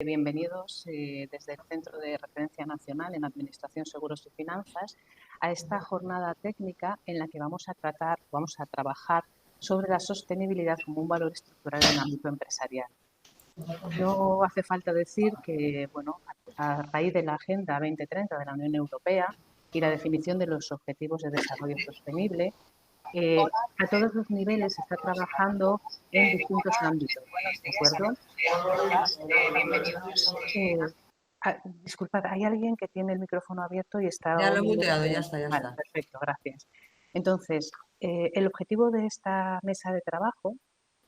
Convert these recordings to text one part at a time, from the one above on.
bienvenidos desde el Centro de Referencia Nacional en Administración, Seguros y Finanzas a esta jornada técnica en la que vamos a trabajar sobre la sostenibilidad como un valor estructural en el ámbito empresarial. No hace falta decir que, bueno, a raíz de la Agenda 2030 de la Unión Europea y la definición de los Objetivos de Desarrollo Sostenible, a todos los niveles se está trabajando en distintos ámbitos, ¿de acuerdo? Disculpad, hay alguien que tiene el micrófono abierto y está Ya lo he oyendo. muteado, ya está, ya Vale, está. perfecto, gracias. Entonces, el objetivo de esta mesa de trabajo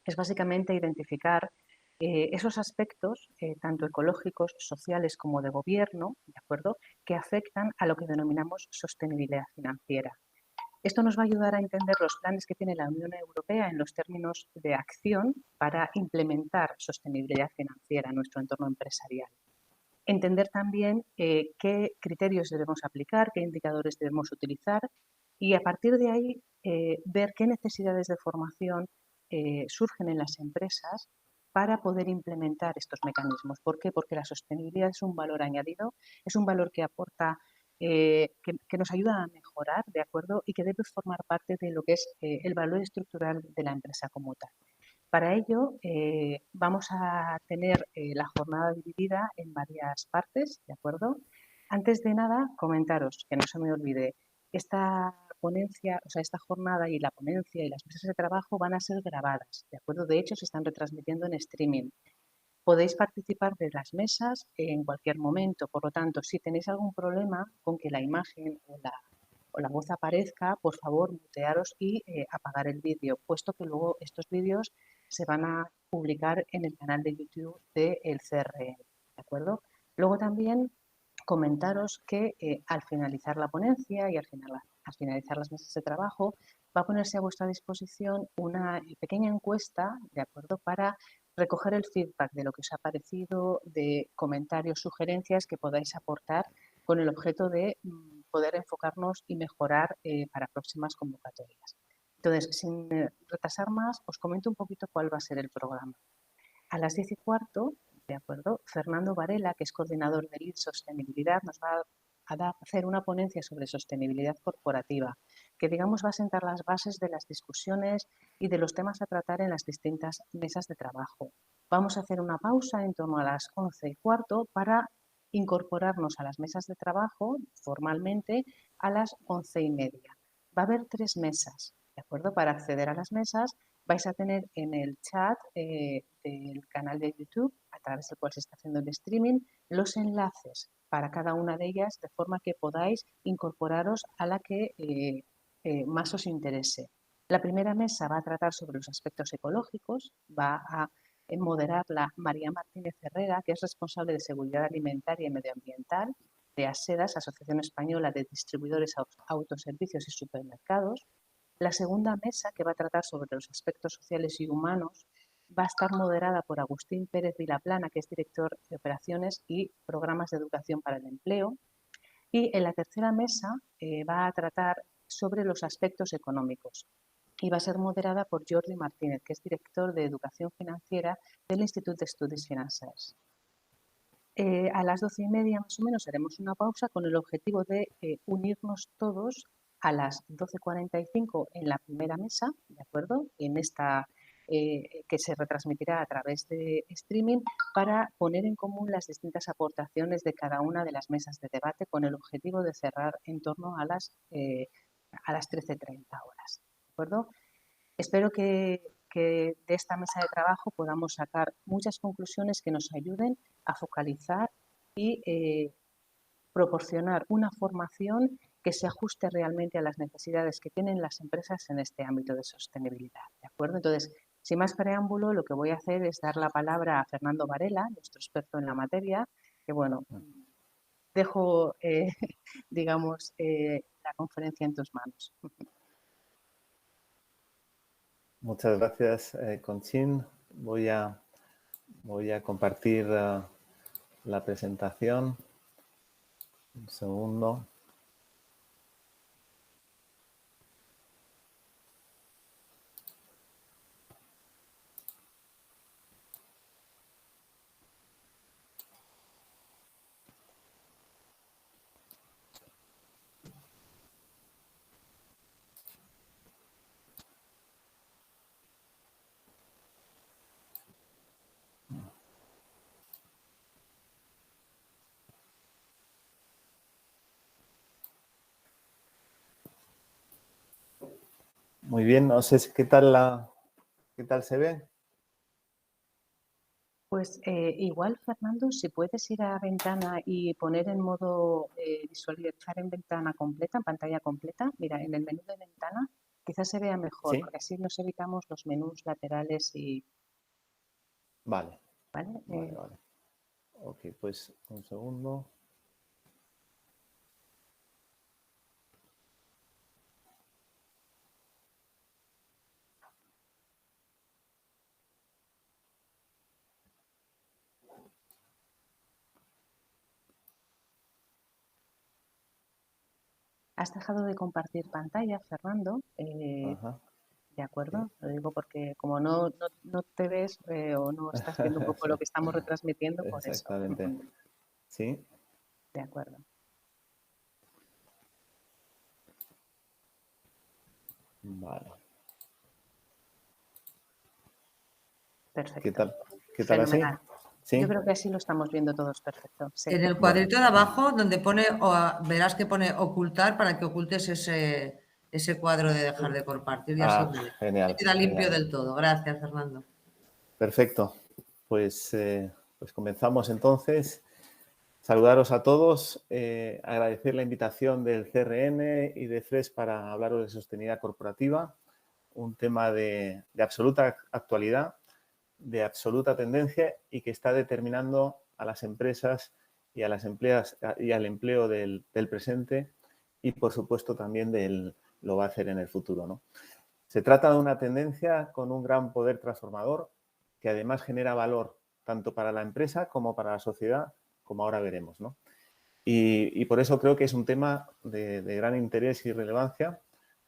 es básicamente identificar esos aspectos, tanto ecológicos, sociales como de gobierno, ¿de acuerdo?, que afectan a lo que denominamos sostenibilidad financiera. Esto nos va a ayudar a entender los planes que tiene la Unión Europea en los términos de acción para implementar sostenibilidad financiera en nuestro entorno empresarial. Entender también qué criterios debemos aplicar, qué indicadores debemos utilizar y a partir de ahí ver qué necesidades de formación surgen en las empresas para poder implementar estos mecanismos. ¿Por qué? Porque la sostenibilidad es un valor añadido, es un valor que aporta, que nos ayuda a mejorar, ¿de acuerdo? Y que debe formar parte de lo que es el valor estructural de la empresa como tal. Para ello, vamos a tener la jornada dividida en varias partes, ¿de acuerdo? Antes de nada, comentaros, que no se me olvide, esta ponencia, o sea, esta jornada y la ponencia y las mesas de trabajo van a ser grabadas, ¿de acuerdo? De hecho, se están retransmitiendo en streaming. Podéis participar de las mesas en cualquier momento, por lo tanto, si tenéis algún problema con que la imagen o la voz aparezca, por favor, mutearos y apagar el vídeo, puesto que luego estos vídeos se van a publicar en el canal de YouTube del CRE, ¿de acuerdo? Luego también comentaros que al finalizar la ponencia y al finalizar las mesas de trabajo, va a ponerse a vuestra disposición una pequeña encuesta, ¿de acuerdo?, para recoger el feedback de lo que os ha parecido, de comentarios, sugerencias que podáis aportar con el objeto de poder enfocarnos y mejorar para próximas convocatorias. Entonces, sin retrasar más, os comento un poquito cuál va a ser el programa. A las 10:15, ¿de acuerdo?, Fernando Varela, que es coordinador del LEAD Sostenibilidad, nos va a hacer una ponencia sobre sostenibilidad corporativa, que digamos va a sentar las bases de las discusiones y de los temas a tratar en las distintas mesas de trabajo. Vamos a hacer una pausa en torno a las 11:15 para incorporarnos a las mesas de trabajo formalmente a las 11:30. Va a haber 3 mesas, ¿de acuerdo? Para acceder a las mesas vais a tener en el chat del canal de YouTube, a través del cual se está haciendo el streaming, los enlaces para cada una de ellas, de forma que podáis incorporaros a la que más os interese. La primera mesa va a tratar sobre los aspectos ecológicos, va a moderarla María Martínez Herrera, que es responsable de Seguridad Alimentaria y Medioambiental de ASEDAS, Asociación Española de Distribuidores, Autoservicios y Supermercados. La segunda mesa, que va a tratar sobre los aspectos sociales y humanos, va a estar moderada por Agustín Pérez Vilaplana, que es director de Operaciones y Programas de Educación para el Empleo. Y en la tercera mesa va a tratar sobre los aspectos económicos y va a ser moderada por Jordi Martínez, que es director de Educación Financiera del Institut d'Estudis Financers. A las 12:30 más o menos haremos una pausa con el objetivo de unirnos todos a las 12:45 en la primera mesa, ¿de acuerdo? En esta que se retransmitirá a través de streaming para poner en común las distintas aportaciones de cada una de las mesas de debate con el objetivo de cerrar en torno a las 13:30 horas, ¿de acuerdo? Espero que de esta mesa de trabajo podamos sacar muchas conclusiones que nos ayuden a focalizar y proporcionar una formación que se ajuste realmente a las necesidades que tienen las empresas en este ámbito de sostenibilidad, ¿de acuerdo? Entonces, sin más preámbulo, lo que voy a hacer es dar la palabra a Fernando Varela, nuestro experto en la materia, que bueno, dejo, digamos, la conferencia en tus manos. Muchas gracias, Conchín. Voy a compartir la presentación. Un segundo. Muy bien, no sé qué tal se ve. Pues igual, Fernando, si puedes ir a ventana y poner en modo visualizar en ventana completa, en pantalla completa, mira, en el menú de ventana quizás se vea mejor, Sí, porque así nos evitamos los menús laterales y, vale, ¿vale? vale. Ok, pues un segundo. ¿Has dejado de compartir pantalla, Fernando? Ajá, De sí, acuerdo, lo digo porque como no te ves o no estás viendo un poco sí, lo que estamos retransmitiendo, por eso. exactamente. Sí, De acuerdo, vale. ¿Qué perfecto, tal? ¿Qué tal así? fenomenal. Yo Sí, creo que así lo estamos viendo todos perfecto, sí. En el bueno, cuadrito de abajo, donde pone, verás que pone ocultar para que ocultes ese cuadro de dejar de compartir y así me genial, queda limpio genial. del todo. Gracias, Fernando. Perfecto. Pues comenzamos entonces. Saludaros a todos, agradecer la invitación del CRN y de FRES para hablaros de sostenibilidad corporativa, un tema de absoluta actualidad, de absoluta tendencia y que está determinando a las empresas y a las empleadas y al empleo del presente y, por supuesto, también lo va a hacer en el futuro, ¿no? Se trata de una tendencia con un gran poder transformador que además genera valor tanto para la empresa como para la sociedad, como ahora veremos, ¿no? Y por eso creo que es un tema de gran interés y relevancia,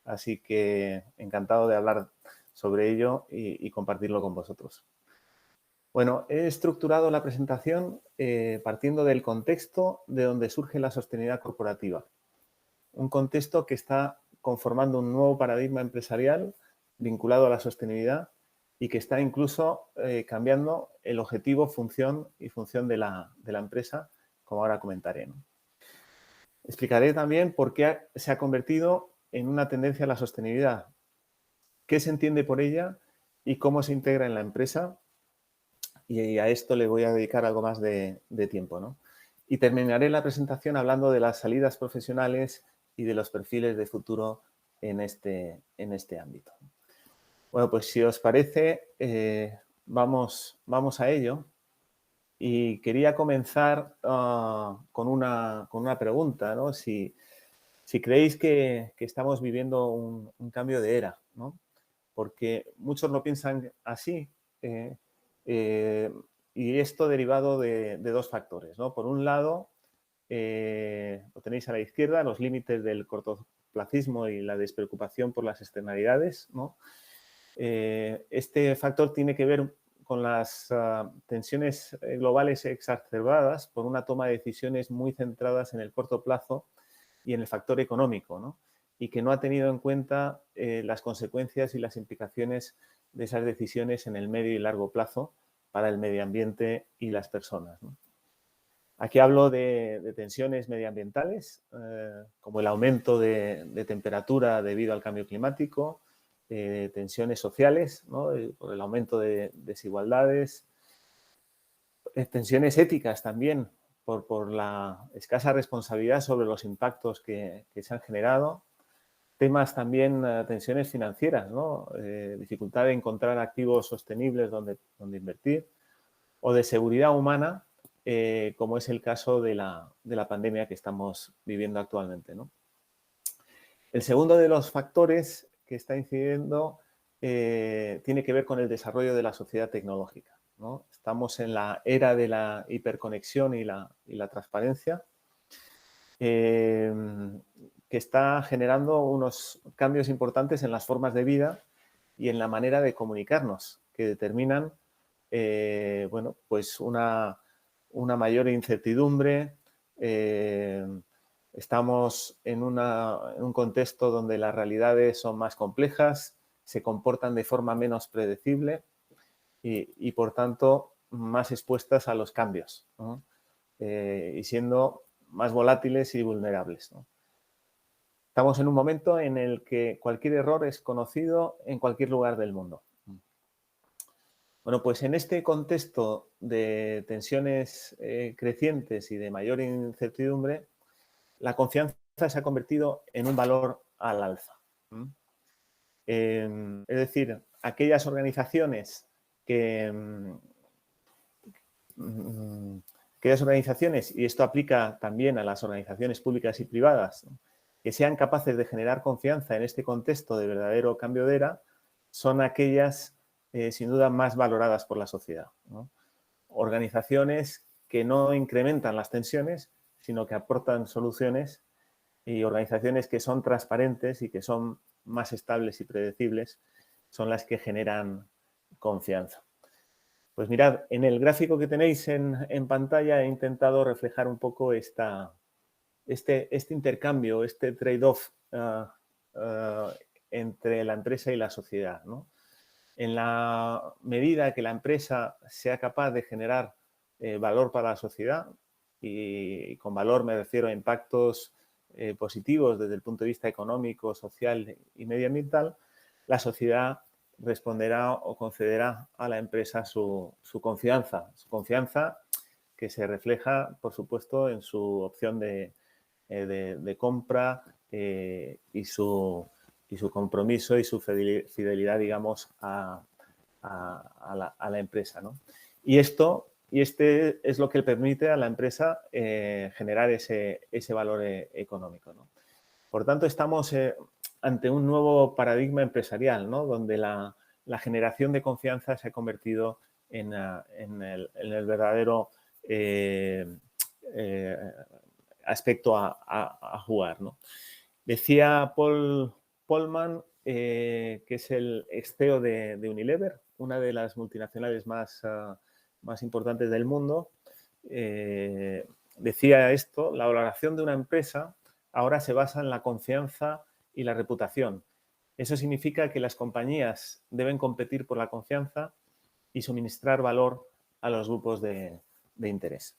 así que encantado de hablar sobre ello y compartirlo con vosotros. Bueno, he estructurado la presentación partiendo del contexto de donde surge la sostenibilidad corporativa. Un contexto que está conformando un nuevo paradigma empresarial vinculado a la sostenibilidad y que está incluso cambiando el objetivo, función de la empresa, como ahora comentaré, ¿no? Explicaré también por qué se ha convertido en una tendencia a la sostenibilidad, qué se entiende por ella y cómo se integra en la empresa. Y a esto le voy a dedicar algo más de tiempo, ¿no? Y terminaré la presentación hablando de las salidas profesionales y de los perfiles de futuro en este ámbito. Bueno, pues si os parece, vamos a ello. Y quería comenzar con una pregunta, ¿no? Si creéis que estamos viviendo un cambio de era, ¿no? Porque muchos lo piensan así, eh, eh, y esto derivado de dos factores, ¿no? Por un lado, lo tenéis a la izquierda, los límites del cortoplacismo y la despreocupación por las externalidades, ¿no? Este factor tiene que ver con las tensiones globales exacerbadas por una toma de decisiones muy centradas en el corto plazo y en el factor económico, ¿no? Y que no ha tenido en cuenta las consecuencias y las implicaciones de esas decisiones en el medio y largo plazo para el medio ambiente y las personas, ¿no? Aquí hablo de tensiones medioambientales, como el aumento de temperatura debido al cambio climático, tensiones sociales, ¿no? Por el aumento de desigualdades, tensiones éticas también, por la escasa responsabilidad sobre los impactos que se han generado, temas también, tensiones financieras, ¿no? Dificultad de encontrar activos sostenibles donde invertir, o de seguridad humana, como es el caso de la pandemia que estamos viviendo actualmente, ¿no? El segundo de los factores que está incidiendo tiene que ver con el desarrollo de la sociedad tecnológica, ¿no? Estamos en la era de la hiperconexión y la transparencia, que está generando unos cambios importantes en las formas de vida y en la manera de comunicarnos, que determinan bueno, pues una mayor incertidumbre. Estamos en un contexto donde las realidades son más complejas, se comportan de forma menos predecible y por tanto, más expuestas a los cambios, ¿no? Y siendo más volátiles y vulnerables, ¿no? Estamos en un momento en el que cualquier error es conocido en cualquier lugar del mundo. Bueno, pues en este contexto de tensiones crecientes y de mayor incertidumbre, la confianza se ha convertido en un valor al alza. Es decir, aquellas organizaciones y esto aplica también a las organizaciones públicas y privadas, ¿no?, que sean capaces de generar confianza en este contexto de verdadero cambio de era, son aquellas, sin duda, más valoradas por la sociedad, ¿no? Organizaciones que no incrementan las tensiones, sino que aportan soluciones, y organizaciones que son transparentes y que son más estables y predecibles son las que generan confianza. Pues mirad, en el gráfico que tenéis en pantalla he intentado reflejar un poco este intercambio, este trade-off entre la empresa y la sociedad, ¿no? En la medida que la empresa sea capaz de generar valor para la sociedad, y con valor me refiero a impactos positivos desde el punto de vista económico, social y medioambiental, la sociedad responderá o concederá a la empresa su confianza que se refleja, por supuesto, en su opción de compra y su compromiso y su fidelidad, digamos, a la empresa, ¿no? Y este es lo que permite a la empresa generar ese valor económico, ¿no? Por tanto, estamos ante un nuevo paradigma empresarial, ¿no?, donde la generación de confianza se ha convertido en el verdadero aspecto a jugar, ¿no? Decía Paul Polman, que es el ex-CEO de Unilever, una de las multinacionales más importantes del mundo, decía esto: la valoración de una empresa ahora se basa en la confianza y la reputación. Eso significa que las compañías deben competir por la confianza y suministrar valor a los grupos de interés.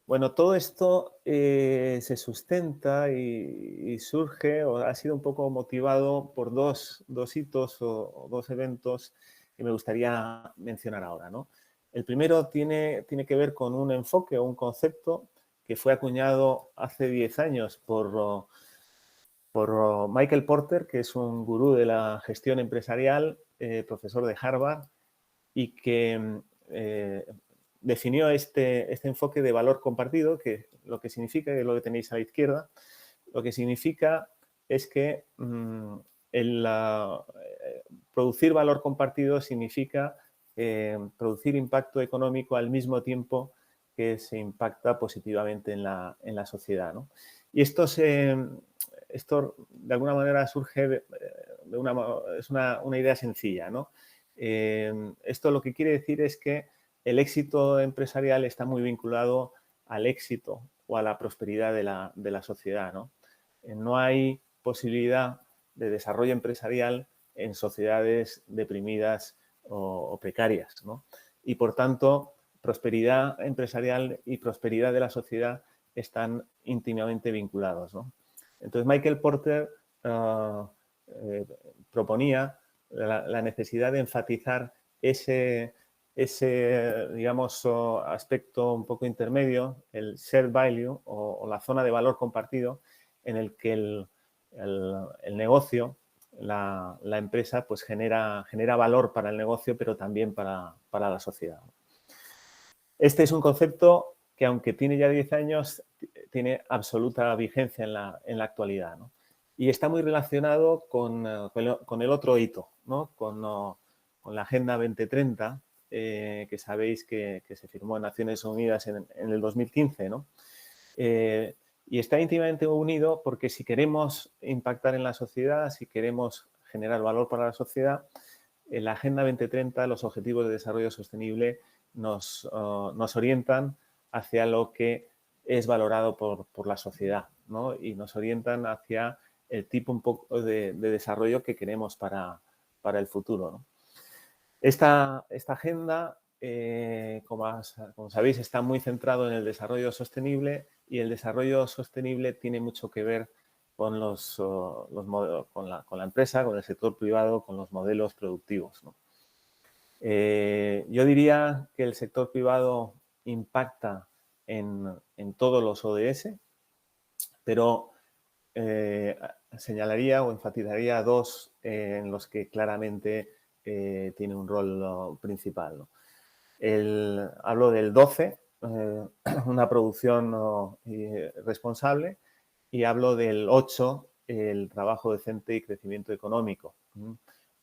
Bueno, todo esto se sustenta y surge o ha sido un poco motivado por dos hitos o dos eventos que me gustaría mencionar ahora, ¿no? El primero tiene que ver con un enfoque o un concepto que fue acuñado hace 10 años por Michael Porter, que es un gurú de la gestión empresarial, profesor de Harvard, y que definió este enfoque de valor compartido, que lo que significa, que es lo que tenéis a la izquierda, lo que significa es que producir valor compartido significa producir impacto económico al mismo tiempo que se impacta positivamente en la sociedad, ¿no? Y esto de alguna manera surge es una idea sencilla, ¿no? Esto lo que quiere decir es que el éxito empresarial está muy vinculado al éxito o a la prosperidad de la sociedad, ¿no? No hay posibilidad de desarrollo empresarial en sociedades deprimidas o precarias, ¿no? Y por tanto, prosperidad empresarial y prosperidad de la sociedad están íntimamente vinculados, ¿no? Entonces, Michael Porter proponía la necesidad de enfatizar ese digamos, aspecto un poco intermedio, el shared value o la zona de valor compartido, en el que el negocio, la empresa, pues genera valor para el negocio, pero también para la sociedad. Este es un concepto que, aunque tiene ya 10 años, tiene absoluta vigencia en la actualidad, ¿no? Y está muy relacionado con el otro hito, ¿no? Con la Agenda 2030, que sabéis que se firmó en Naciones Unidas en el 2015, ¿no? Y está íntimamente unido porque si queremos impactar en la sociedad, si queremos generar valor para la sociedad, en la Agenda 2030, los Objetivos de Desarrollo Sostenible nos orientan hacia lo que es valorado por la sociedad, ¿no? Y nos orientan hacia el tipo un poco de desarrollo que queremos para el futuro, ¿no? Esta agenda como sabéis, está muy centrado en el desarrollo sostenible y el desarrollo sostenible tiene mucho que ver con, con la empresa, con el sector privado, con los modelos productivos, ¿no? Yo diría que el sector privado impacta en todos los ODS, pero señalaría o enfatizaría dos en los que claramente tiene un rol principal, ¿no? Hablo del 12, una producción responsable, y hablo del 8, el trabajo decente y crecimiento económico.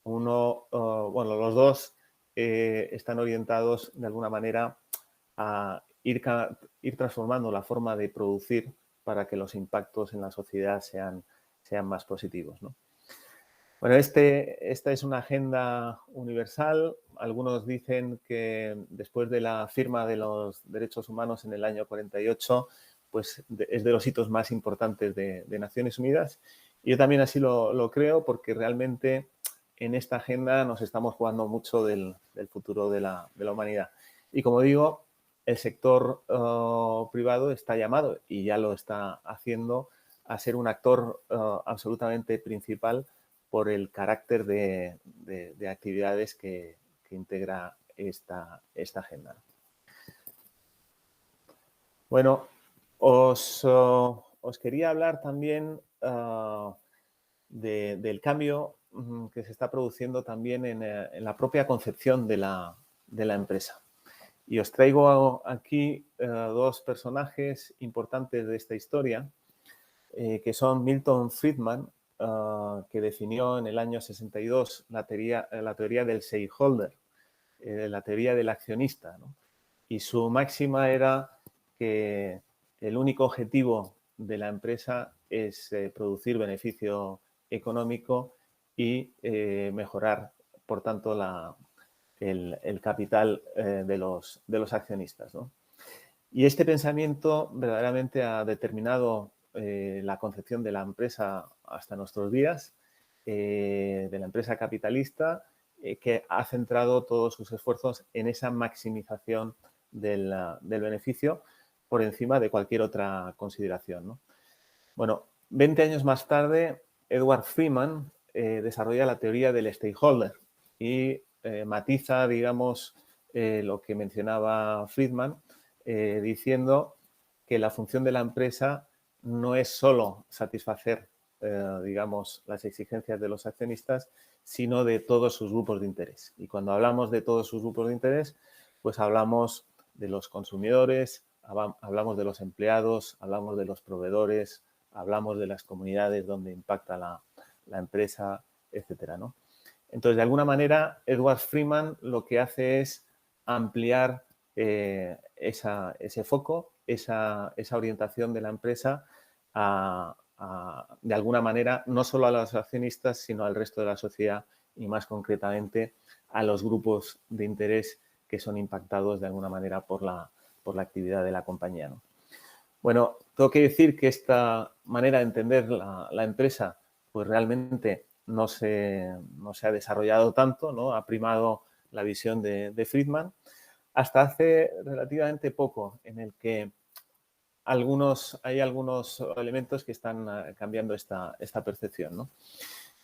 Bueno, los dos están orientados de alguna manera a ir transformando la forma de producir para que los impactos en la sociedad sean más positivos, ¿no? Bueno, esta es una agenda universal. Algunos dicen que después de la firma de los derechos humanos en el año 48, pues es de los hitos más importantes de Naciones Unidas. Y yo también así lo creo, porque realmente en esta agenda nos estamos jugando mucho del futuro de la humanidad. Y como digo, el sector privado está llamado, y ya lo está haciendo, a ser un actor absolutamente principal por el carácter de actividades que integra esta agenda. Bueno, os quería hablar también del cambio que se está produciendo también en la propia concepción de la empresa. Y os traigo aquí dos personajes importantes de esta historia, que son Milton Friedman, que definió en el año 62 la teoría del stakeholder, la teoría del accionista, ¿no? Y su máxima era que el único objetivo de la empresa es producir beneficio económico y mejorar, por tanto, el capital de los accionistas, ¿no? Y este pensamiento verdaderamente ha determinado la concepción de la empresa hasta nuestros días, de la empresa capitalista, que ha centrado todos sus esfuerzos en esa maximización del beneficio por encima de cualquier otra consideración, ¿no? Bueno, 20 años más tarde, Edward Freeman desarrolla la teoría del stakeholder y matiza, digamos, lo que mencionaba Friedman, diciendo que la función de la empresa no es solo satisfacer, digamos, las exigencias de los accionistas, sino de todos sus grupos de interés. Y cuando hablamos de todos sus grupos de interés, pues hablamos de los consumidores, hablamos de los empleados, hablamos de los proveedores, hablamos de las comunidades donde impacta la empresa, etcétera, ¿no? Entonces, de alguna manera, Edward Freeman lo que hace es ampliar ese foco, esa orientación de la empresa de alguna manera, no solo a los accionistas, sino al resto de la sociedad y, más concretamente, a los grupos de interés que son impactados de alguna manera por la actividad de la compañía, ¿no? Bueno, tengo que decir que esta manera de entender la empresa, pues realmente no se ha desarrollado tanto, ¿no? Ha primado la visión de Friedman hasta hace relativamente poco, en el que hay algunos elementos que están cambiando esta percepción, ¿no?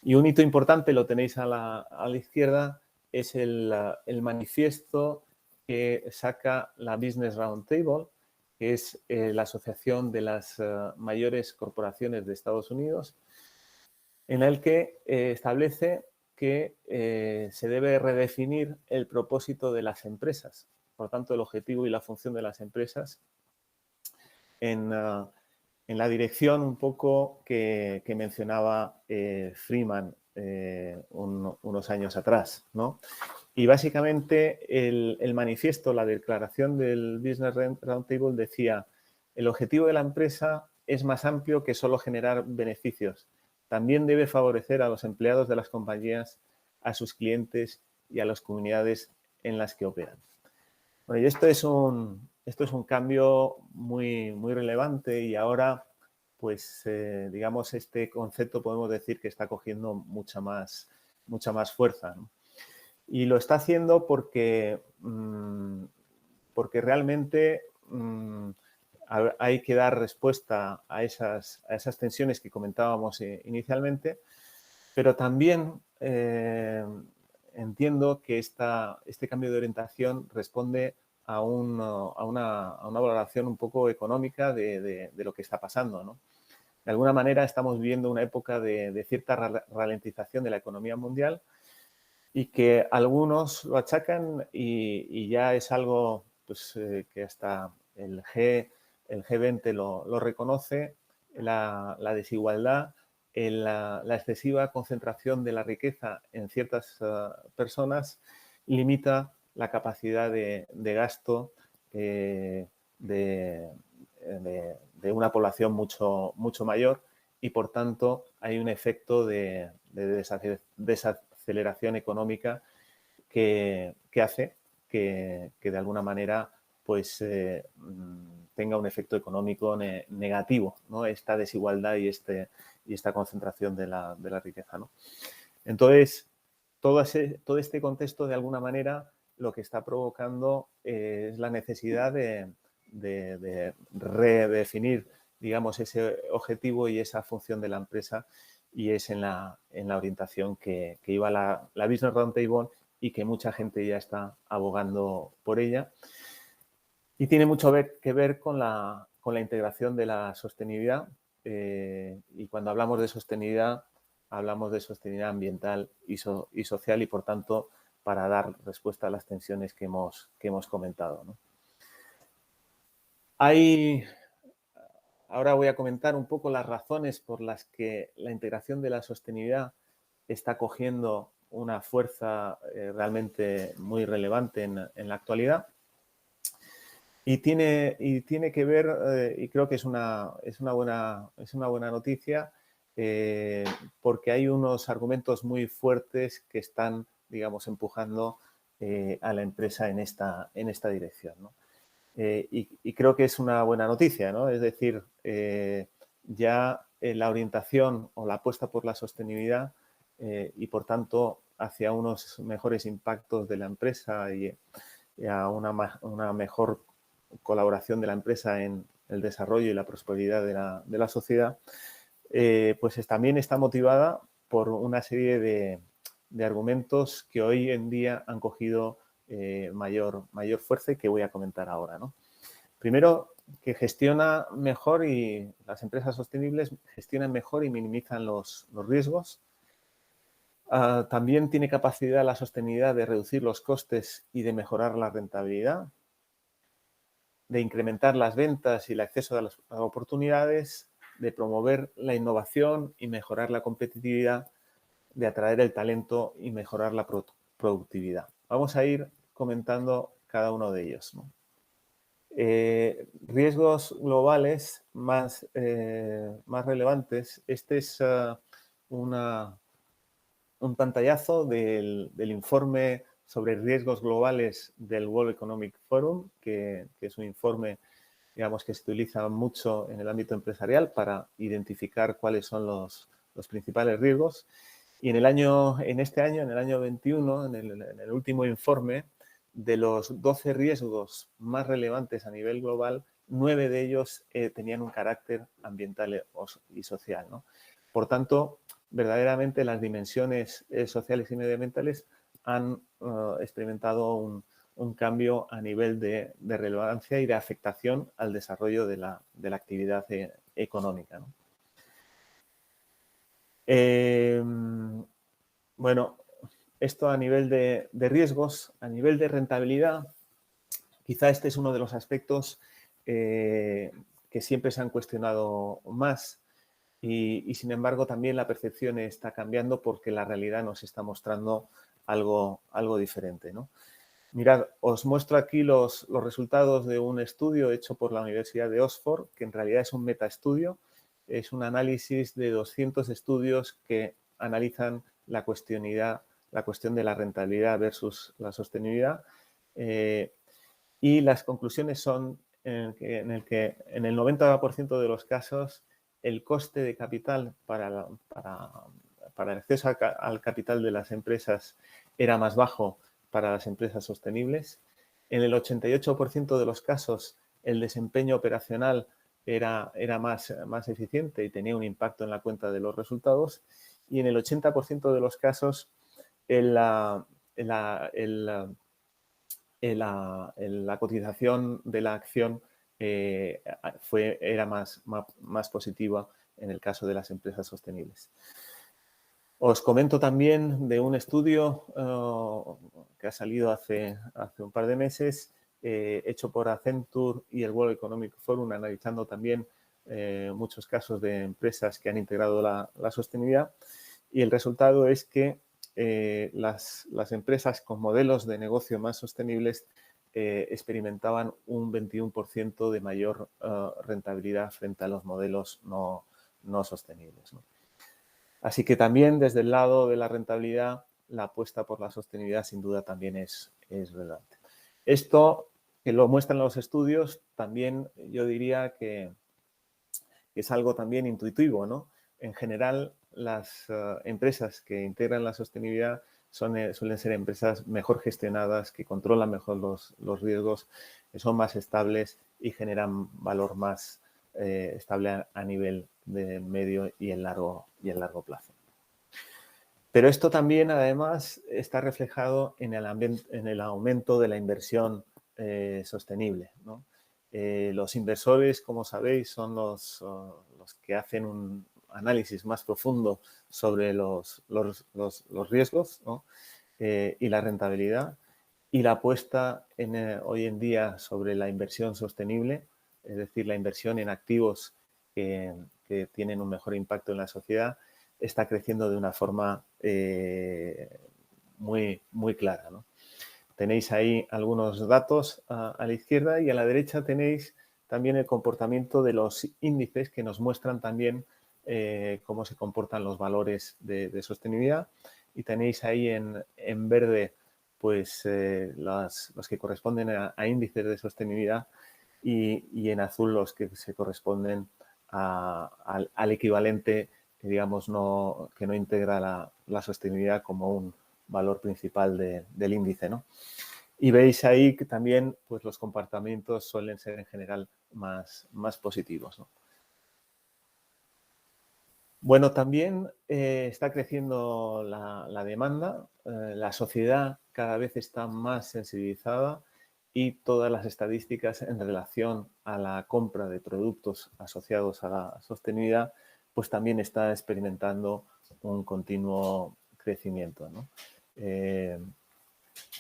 Y un hito importante, lo tenéis a la izquierda, es el manifiesto que saca la Business Roundtable, que es la asociación de las mayores corporaciones de Estados Unidos, en el que establece que se debe redefinir el propósito de las empresas, por tanto, el objetivo y la función de las empresas en la dirección un poco que mencionaba Freeman unos años atrás, ¿no? Y básicamente el manifiesto, la declaración del Business Roundtable decía: el objetivo de la empresa es más amplio que solo generar beneficios. También debe favorecer a los empleados de las compañías, a sus clientes y a las comunidades en las que operan. Bueno, y esto es un cambio muy, muy relevante, y ahora, pues, digamos, este concepto podemos decir que está cogiendo mucha más fuerza, ¿no? Y lo está haciendo porque, porque realmente hay que dar respuesta a esas tensiones que comentábamos inicialmente, pero también entiendo que este cambio de orientación responde a una valoración un poco económica de lo que está pasando, ¿no? De alguna manera estamos viviendo una época de cierta ralentización de la economía mundial y que algunos lo achacan y ya es algo pues, que hasta el G20 lo reconoce, la desigualdad, la excesiva concentración de la riqueza en ciertas personas limita la capacidad de gasto de una población mucho mayor y, por tanto, hay un efecto de desaceleración económica que hace que de alguna manera pues, tenga un efecto económico negativo, ¿no? Esta desigualdad y esta concentración de la riqueza, ¿no? Entonces, todo este contexto, de alguna manera, lo que está provocando es la necesidad de redefinir, digamos, ese objetivo y esa función de la empresa, y es en la orientación que iba la Business Roundtable y que mucha gente ya está abogando por ella. Y tiene mucho que ver con la integración de la sostenibilidad. Y cuando hablamos de sostenibilidad ambiental y social y, por tanto, para dar respuesta a las tensiones que hemos comentado, ¿no? Ahora voy a comentar un poco las razones por las que la integración de la sostenibilidad está cogiendo una fuerza realmente muy relevante en la actualidad. Y tiene que ver, y creo que es una buena noticia, porque hay unos argumentos muy fuertes que están, digamos, empujando a la empresa en esta dirección, ¿no? Y creo que es una buena noticia, ¿no? Es decir, ya la orientación o la apuesta por la sostenibilidad y, por tanto, hacia unos mejores impactos de la empresa y a una mejor colaboración de la empresa en el desarrollo y la prosperidad de la sociedad, pues también está motivada por una serie de argumentos que hoy en día han cogido mayor fuerza y que voy a comentar ahora, ¿no? Primero, que gestiona mejor y las empresas sostenibles gestionan mejor y minimizan los riesgos. También tiene capacidad la sostenibilidad de reducir los costes y de mejorar la rentabilidad, de incrementar las ventas y el acceso a las oportunidades, de promover la innovación y mejorar la competitividad, de atraer el talento y mejorar la productividad. Vamos a ir comentando cada uno de ellos, ¿no? Riesgos globales más relevantes. Este es un pantallazo del informe sobre riesgos globales del World Economic Forum, que es un informe, digamos, que se utiliza mucho en el ámbito empresarial para identificar cuáles son los principales riesgos. Y en el año 21, en el último informe, de los 12 riesgos más relevantes a nivel global, 9 de ellos tenían un carácter ambiental y social, ¿no? Por tanto, verdaderamente las dimensiones sociales y medioambientales han experimentado un cambio a nivel de relevancia y de afectación al desarrollo de la actividad económica, ¿no? Bueno, esto a nivel de riesgos, a nivel de rentabilidad, quizá este es uno de los aspectos que siempre se han cuestionado más y, sin embargo, también la percepción está cambiando porque la realidad nos está mostrando algo diferente, ¿no? Mirad, os muestro aquí los resultados de un estudio hecho por la Universidad de Oxford, que en realidad es un metaestudio, es un análisis de 200 estudios que analizan la cuestión de la rentabilidad versus la sostenibilidad, y las conclusiones son en el 90% de los casos el coste de capital para el acceso al capital de las empresas era más bajo para las empresas sostenibles. En el 88% de los casos, el desempeño operacional era más eficiente y tenía un impacto en la cuenta de los resultados. Y en el 80% de los casos, la cotización de la acción era más positiva en el caso de las empresas sostenibles. Os comento también de un estudio que ha salido hace un par de meses, hecho por Accenture y el World Economic Forum, analizando también muchos casos de empresas que han integrado la sostenibilidad. Y el resultado es que las empresas con modelos de negocio más sostenibles experimentaban un 21% de mayor rentabilidad frente a los modelos no sostenibles, ¿no? Así que también desde el lado de la rentabilidad, la apuesta por la sostenibilidad sin duda también es relevante. Esto, que lo muestran los estudios, también yo diría que es algo también intuitivo, ¿no? En general, las empresas que integran la sostenibilidad suelen ser empresas mejor gestionadas, que controlan mejor los riesgos, que son más estables y generan valor más estable a nivel de medio y el largo plazo. Pero esto también, además, está reflejado en el aumento de la inversión sostenible, ¿no? Los inversores, como sabéis, son los que hacen un análisis más profundo sobre los riesgos, ¿no? Y la rentabilidad, y la apuesta hoy en día sobre la inversión sostenible, es decir, la inversión en activos que tienen un mejor impacto en la sociedad, está creciendo de una forma muy clara, ¿no? Tenéis ahí algunos datos a la izquierda, y a la derecha tenéis también el comportamiento de los índices que nos muestran también cómo se comportan los valores de sostenibilidad, y tenéis ahí en verde pues los que corresponden a índices de sostenibilidad, y en azul los que se corresponden al equivalente, digamos, que no integra la sostenibilidad como un valor principal del índice, ¿no? Y veis ahí que también pues, los comportamientos suelen ser en general más positivos, ¿no? Bueno, también está creciendo la demanda, la sociedad cada vez está más sensibilizada, y todas las estadísticas en relación a la compra de productos asociados a la sostenibilidad pues también está experimentando un continuo crecimiento, ¿no?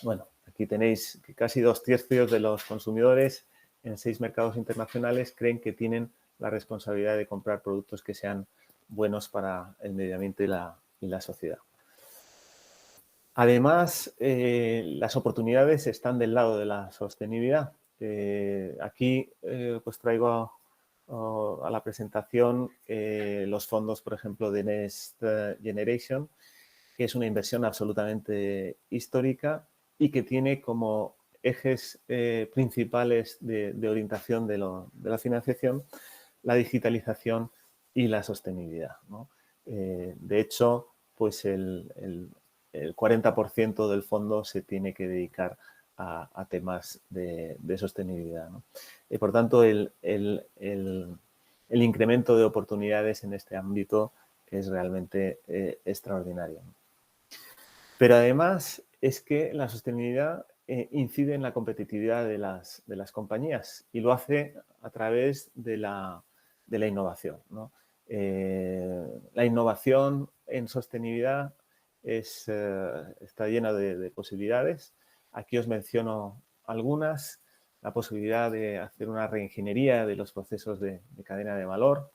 Bueno, aquí tenéis que casi 2/3 de los consumidores en 6 mercados internacionales creen que tienen la responsabilidad de comprar productos que sean buenos para el medio ambiente y la sociedad. Además, las oportunidades están del lado de la sostenibilidad. Aquí pues traigo a la presentación los fondos, por ejemplo, de Next Generation, que es una inversión absolutamente histórica y que tiene como ejes principales de orientación de la financiación la digitalización y la sostenibilidad, ¿no? De hecho, pues el 40% del fondo se tiene que dedicar a temas de sostenibilidad, ¿no? Y por tanto, el incremento de oportunidades en este ámbito es realmente extraordinario, ¿no? Pero además es que la sostenibilidad incide en la competitividad de las compañías, y lo hace a través de la innovación, ¿no? La innovación en sostenibilidad está llena de posibilidades. Aquí os menciono algunas: la posibilidad de hacer una reingeniería de los procesos de cadena de valor,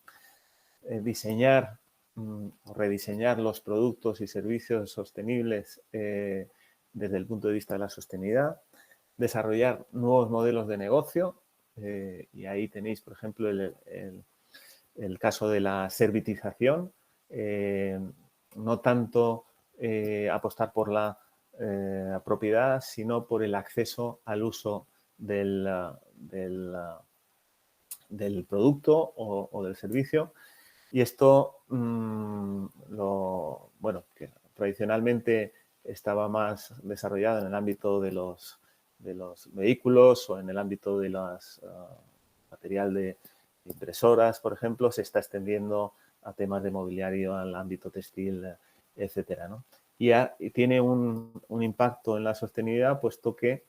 diseñar o rediseñar los productos y servicios sostenibles desde el punto de vista de la sostenibilidad, desarrollar nuevos modelos de negocio, y ahí tenéis, por ejemplo, el caso de la servitización, no tanto apostar por la propiedad, sino por el acceso al uso del producto o del servicio. Y esto, bueno, que tradicionalmente estaba más desarrollado en el ámbito de los vehículos o en el ámbito de las material de impresoras, por ejemplo, se está extendiendo a temas de mobiliario, al ámbito textil, etcétera, ¿no? Y tiene un impacto en la sostenibilidad, puesto que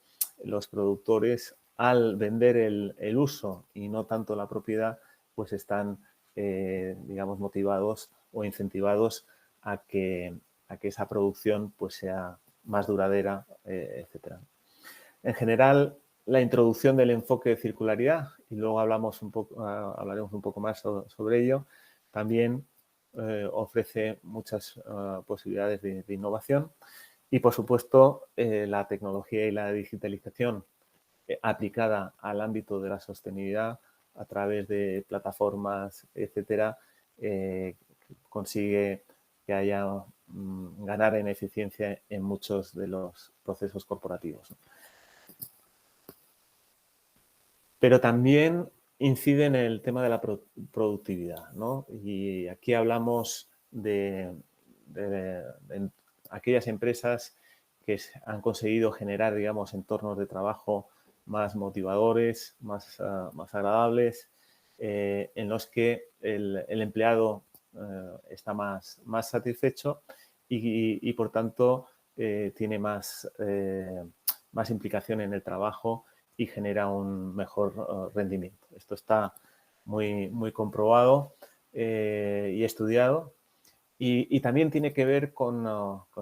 los productores, al vender el uso y no tanto la propiedad, pues están, digamos, motivados o incentivados a que esa producción pues sea más duradera, etcétera. En general, la introducción del enfoque de circularidad, y luego hablaremos un poco más sobre ello, también ofrece muchas posibilidades de innovación y, por supuesto, la tecnología y la digitalización aplicada al ámbito de la sostenibilidad a través de plataformas, etcétera, consigue que haya ganar en eficiencia en muchos de los procesos corporativos, ¿no? Pero también incide en el tema de la productividad, ¿no? Y aquí hablamos de aquellas empresas que han conseguido generar, digamos, entornos de trabajo más motivadores, más agradables, en los que el empleado está más satisfecho y por tanto, tiene más implicación en el trabajo y genera un mejor rendimiento. Esto está muy comprobado y estudiado. Y también tiene que ver con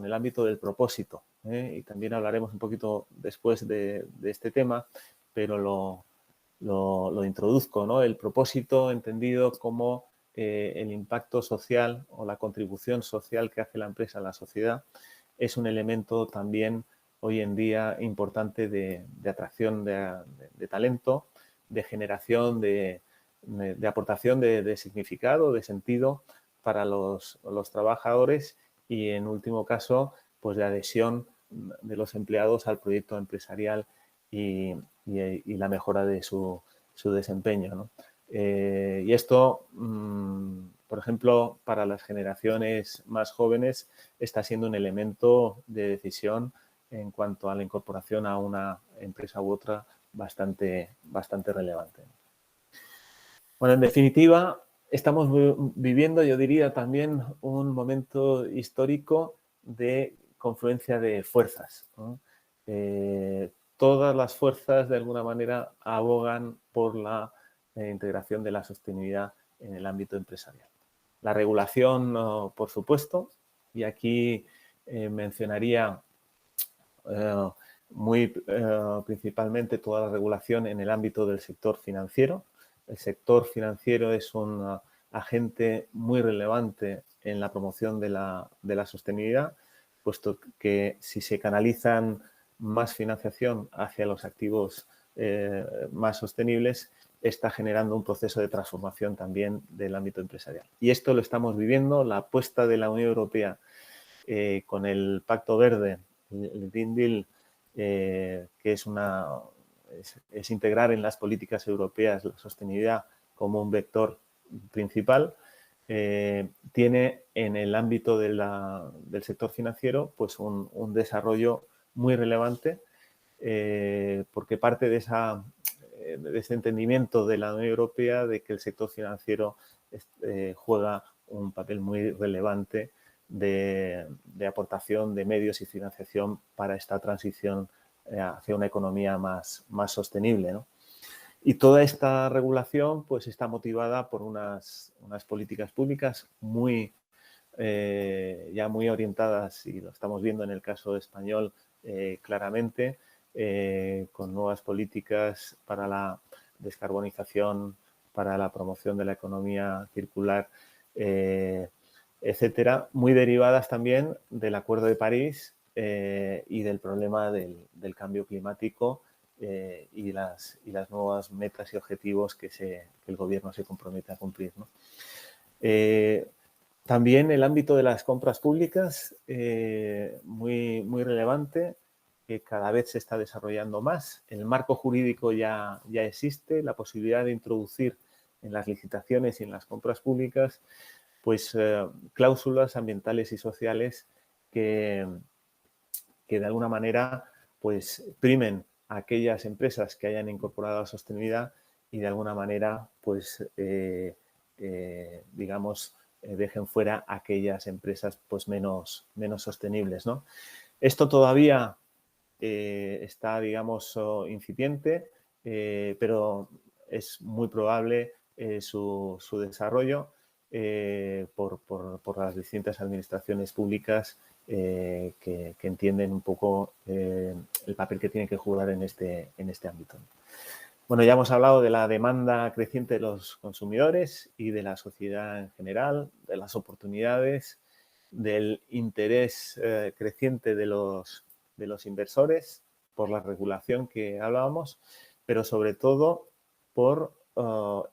el ámbito del propósito, ¿eh? Y también hablaremos un poquito después de este tema, pero lo introduzco, ¿no? El propósito entendido como el impacto social o la contribución social que hace la empresa a la sociedad es un elemento también hoy en día importante de atracción de talento, de generación, de aportación de significado, de sentido para los trabajadores y, en último caso, pues de adhesión de los empleados al proyecto empresarial y la mejora de su desempeño, ¿no? Y esto, por ejemplo, para las generaciones más jóvenes está siendo un elemento de decisión en cuanto a la incorporación a una empresa u otra bastante relevante. Bueno, en definitiva, estamos viviendo, yo diría, también un momento histórico de confluencia de fuerzas, ¿no? Todas las fuerzas, de alguna manera, abogan por la integración de la sostenibilidad en el ámbito empresarial. La regulación, por supuesto, y aquí mencionaría principalmente toda la regulación en el ámbito del sector financiero. El sector financiero es un agente muy relevante en la promoción de la sostenibilidad, puesto que si se canalizan más financiación hacia los activos más sostenibles, está generando un proceso de transformación también del ámbito empresarial. Y esto lo estamos viviendo, la apuesta de la Unión Europea con el Pacto Verde, el Green Deal, que es integrar en las políticas europeas la sostenibilidad como un vector principal, tiene en el ámbito del sector financiero pues un desarrollo muy relevante, porque parte de ese entendimiento de la Unión Europea de que el sector financiero juega un papel muy relevante de aportación de medios y financiación para esta transición hacia una economía más sostenible, ¿no? Y toda esta regulación pues está motivada por unas políticas públicas ya muy orientadas, y lo estamos viendo en el caso español claramente, con nuevas políticas para la descarbonización, para la promoción de la economía circular, etcétera, muy derivadas también del Acuerdo de París y del problema del cambio climático y las nuevas metas y objetivos que el Gobierno se compromete a cumplir, ¿no? También el ámbito de las compras públicas, muy relevante, que cada vez se está desarrollando más. El marco jurídico ya existe, la posibilidad de introducir en las licitaciones y en las compras públicas pues cláusulas ambientales y sociales que que de alguna manera pues primen a aquellas empresas que hayan incorporado la sostenibilidad y de alguna manera pues digamos dejen fuera aquellas empresas pues menos sostenibles, ¿no? Esto todavía está, digamos, incipiente, pero es muy probable su desarrollo por las distintas administraciones públicas que entienden un poco el papel que tienen que jugar en este ámbito. Bueno, ya hemos hablado de la demanda creciente de los consumidores y de la sociedad en general, de las oportunidades, del interés creciente de los inversores por la regulación que hablábamos, pero sobre todo por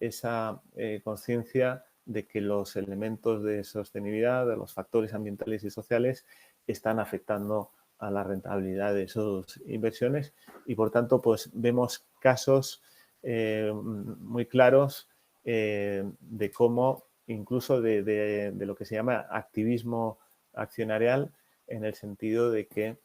esa conciencia de que los elementos de sostenibilidad, de los factores ambientales y sociales, están afectando a la rentabilidad de sus inversiones y, por tanto, pues vemos casos muy claros de cómo incluso de lo que se llama activismo accionarial, en el sentido de que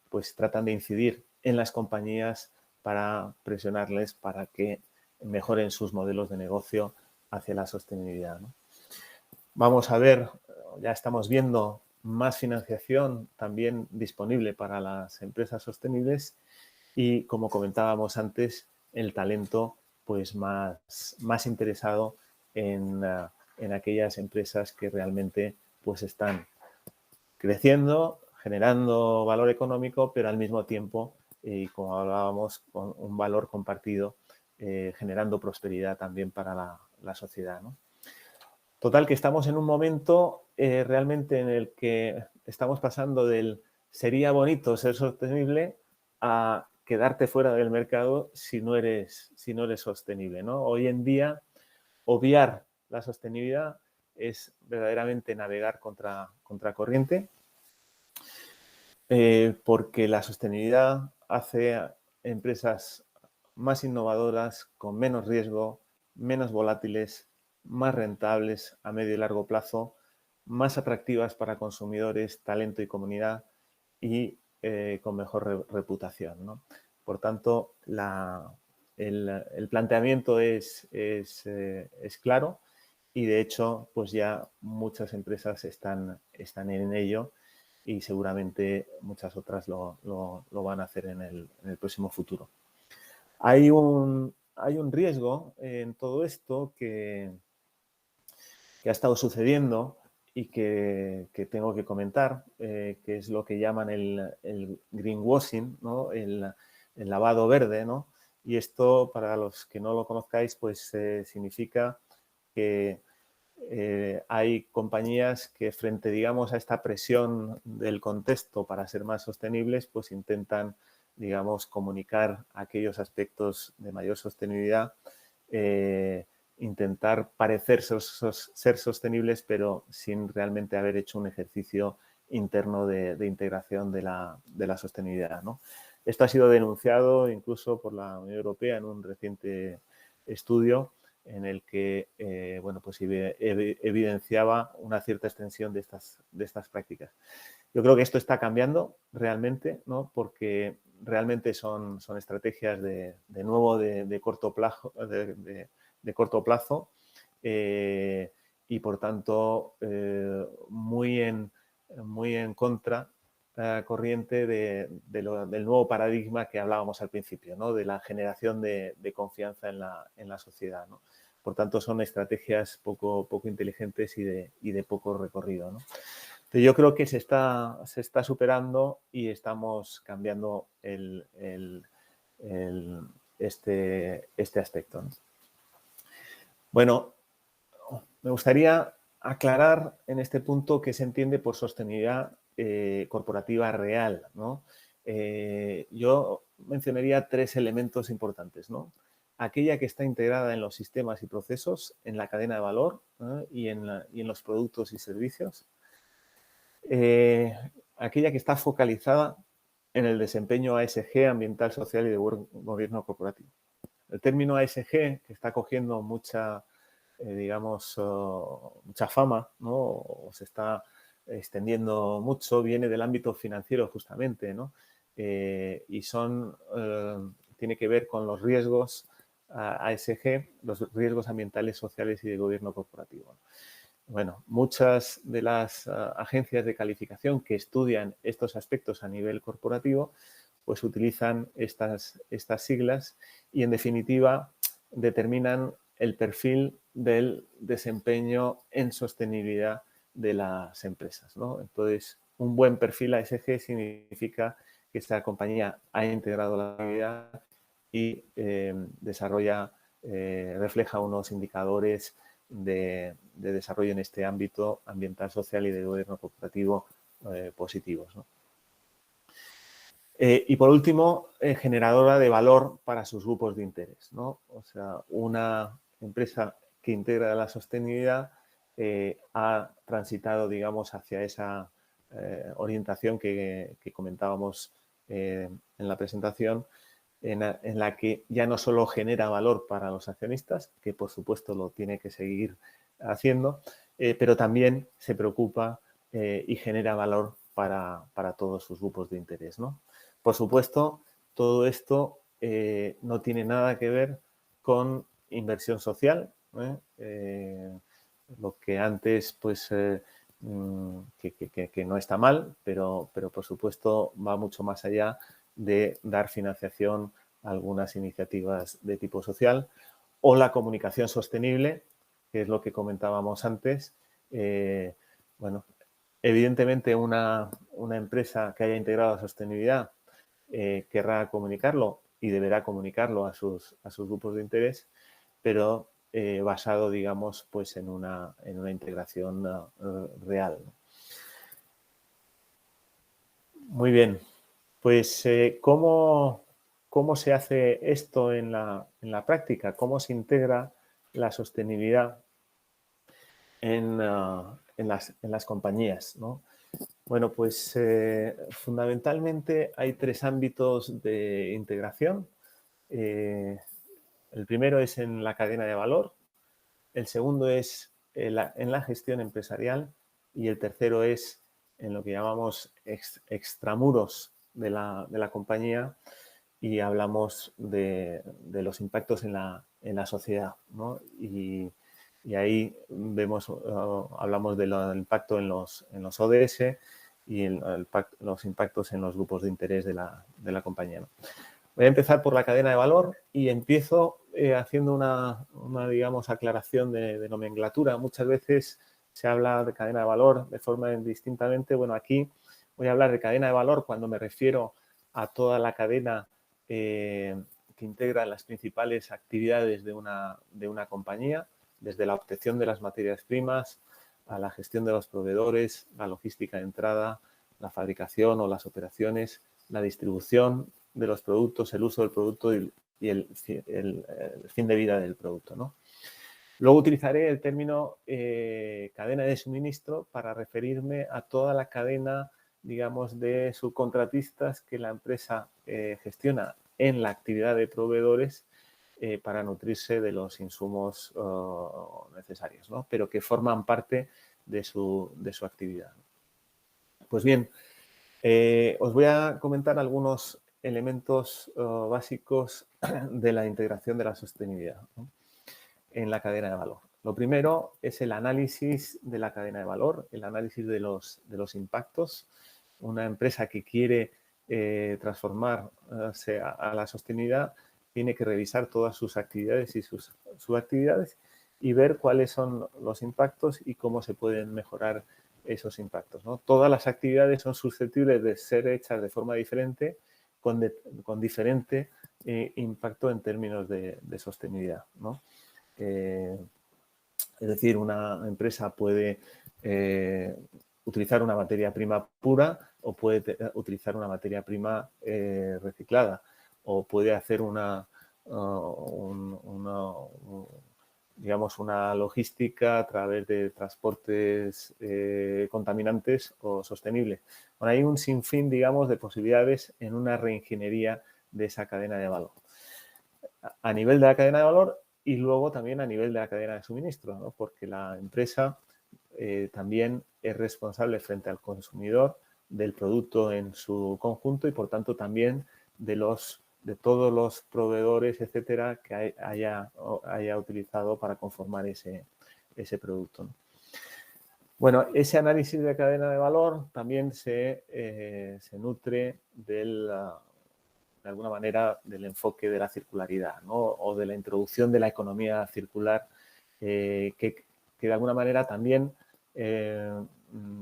pues tratan de incidir en las compañías para presionarles para que mejoren sus modelos de negocio hacia la sostenibilidad, ¿no? Vamos a ver, ya estamos viendo más financiación también disponible para las empresas sostenibles y, como comentábamos antes, el talento pues más interesado en aquellas empresas que realmente pues están creciendo, generando valor económico, pero al mismo tiempo, y como hablábamos, con un valor compartido, generando prosperidad también para la sociedad, ¿no? Total, que estamos en un momento realmente en el que estamos pasando del sería bonito ser sostenible a quedarte fuera del mercado si no eres sostenible, ¿no? Hoy en día, obviar la sostenibilidad es verdaderamente navegar contra corriente, porque la sostenibilidad hace a empresas más innovadoras, con menos riesgo, menos volátiles, más rentables a medio y largo plazo, más atractivas para consumidores, talento y comunidad y con mejor reputación, ¿no? Por tanto, el planteamiento es claro y, de hecho, pues ya muchas empresas están en ello y seguramente muchas otras lo van a hacer en el próximo futuro. Hay un riesgo en todo esto que ha estado sucediendo y que tengo que comentar, que es lo que llaman el greenwashing, ¿no? El lavado verde, ¿no? Y esto, para los que no lo conozcáis, pues significa que hay compañías que, frente, digamos, a esta presión del contexto para ser más sostenibles, pues intentan, digamos, comunicar aquellos aspectos de mayor sostenibilidad, intentar parecer ser sostenibles, pero sin realmente haber hecho un ejercicio interno de integración de la sostenibilidad, ¿no? Esto ha sido denunciado incluso por la Unión Europea en un reciente estudio en el que bueno, pues evidenciaba una cierta extensión de estas prácticas. Yo creo que esto está cambiando realmente, ¿no? Porque realmente son estrategias de corto plazo, de corto plazo y, por tanto, muy en contra corriente del nuevo paradigma que hablábamos al principio, ¿no? De la generación de confianza en la sociedad, ¿no? Por tanto, son estrategias poco inteligentes y de poco recorrido, ¿no? Entonces, yo creo que se está superando y estamos cambiando este aspecto, ¿no? Bueno, me gustaría aclarar en este punto qué se entiende por sostenibilidad corporativa real, ¿no? Yo mencionaría 3 elementos importantes, ¿no? Aquella que está integrada en los sistemas y procesos, en la cadena de valor, ¿no? y en los productos y servicios. Aquella que está focalizada en el desempeño ASG, ambiental, social y de gobierno corporativo. El término ASG, que está cogiendo mucha, digamos, mucha fama, ¿no? O se está extendiendo mucho, viene del ámbito financiero justamente, ¿no? Y tiene que ver con los riesgos ASG, los riesgos ambientales, sociales y de gobierno corporativo. Bueno, muchas de las agencias de calificación que estudian estos aspectos a nivel corporativo, pues utilizan estas siglas y, en definitiva, determinan el perfil del desempeño en sostenibilidad de las empresas, ¿no? Entonces, un buen perfil ASG significa que esta compañía ha integrado la actividad y refleja unos indicadores de desarrollo en este ámbito ambiental, social y de gobierno corporativo positivos, ¿no? Y por último, generadora de valor para sus grupos de interés, ¿no? O sea, una empresa que integra la sostenibilidad ha transitado, digamos, hacia esa orientación que comentábamos en la presentación, en la que ya no solo genera valor para los accionistas, que por supuesto lo tiene que seguir haciendo, pero también se preocupa y genera valor para todos sus grupos de interés, ¿no? Por supuesto, todo esto no tiene nada que ver con inversión social, lo que antes, pues, que no está mal, pero por supuesto va mucho más allá de dar financiación a algunas iniciativas de tipo social, o la comunicación sostenible, que es lo que comentábamos antes. Bueno, evidentemente una empresa que haya integrado la sostenibilidad querrá comunicarlo y deberá comunicarlo a sus grupos de interés, pero basado, digamos, pues en una integración real. Muy bien. Pues, ¿cómo se hace esto en la práctica? ¿Cómo se integra la sostenibilidad en las compañías, ¿no? Bueno, pues fundamentalmente hay 3 ámbitos de integración. El primero es en la cadena de valor, el segundo es en la gestión empresarial y el tercero es en lo que llamamos extramuros de la compañía, y hablamos de los impactos en la sociedad, ¿no? Y ahí hablamos del impacto en los ODS y los impactos en los grupos de interés de la compañía, ¿no? Voy a empezar por la cadena de valor y empiezo haciendo una, digamos, aclaración de nomenclatura. Muchas veces se habla de cadena de valor de forma indistintamente. Bueno, aquí voy a hablar de cadena de valor cuando me refiero a toda la cadena que integra las principales actividades de una compañía, desde la obtención de las materias primas a la gestión de los proveedores, la logística de entrada, la fabricación o las operaciones, la distribución de los productos, el uso del producto y el fin de vida del producto, ¿no? Luego utilizaré el término cadena de suministro para referirme a toda la cadena, digamos, de subcontratistas que la empresa gestiona en la actividad de proveedores para nutrirse de los insumos necesarios, ¿no? Pero que forman parte de su actividad. Pues bien, os voy a comentar algunos elementos básicos de la integración de la sostenibilidad, ¿no?, en la cadena de valor. Lo primero es el análisis de la cadena de valor, el análisis de los impactos. Una empresa que quiere transformarse a la sostenibilidad tiene que revisar todas sus actividades y sus subactividades y ver cuáles son los impactos y cómo se pueden mejorar esos impactos, ¿no? Todas las actividades son susceptibles de ser hechas de forma diferente, con diferente impacto en términos de sostenibilidad, ¿no? Es decir, una empresa puede utilizar una materia prima pura o puede utilizar una materia prima reciclada, o puede hacer digamos, una logística a través de transportes contaminantes o sostenible. Bueno, hay un sinfín, digamos, de posibilidades en una reingeniería de esa cadena de valor. A nivel de la cadena de valor y luego también a nivel de la cadena de suministro, ¿no? Porque la empresa también es responsable frente al consumidor del producto en su conjunto y, por tanto, también de todos los proveedores, etcétera, que haya utilizado para conformar ese producto, ¿no? Bueno, ese análisis de cadena de valor también se nutre de alguna manera del enfoque de la circularidad, ¿no? O de la introducción de la economía circular, que de alguna manera también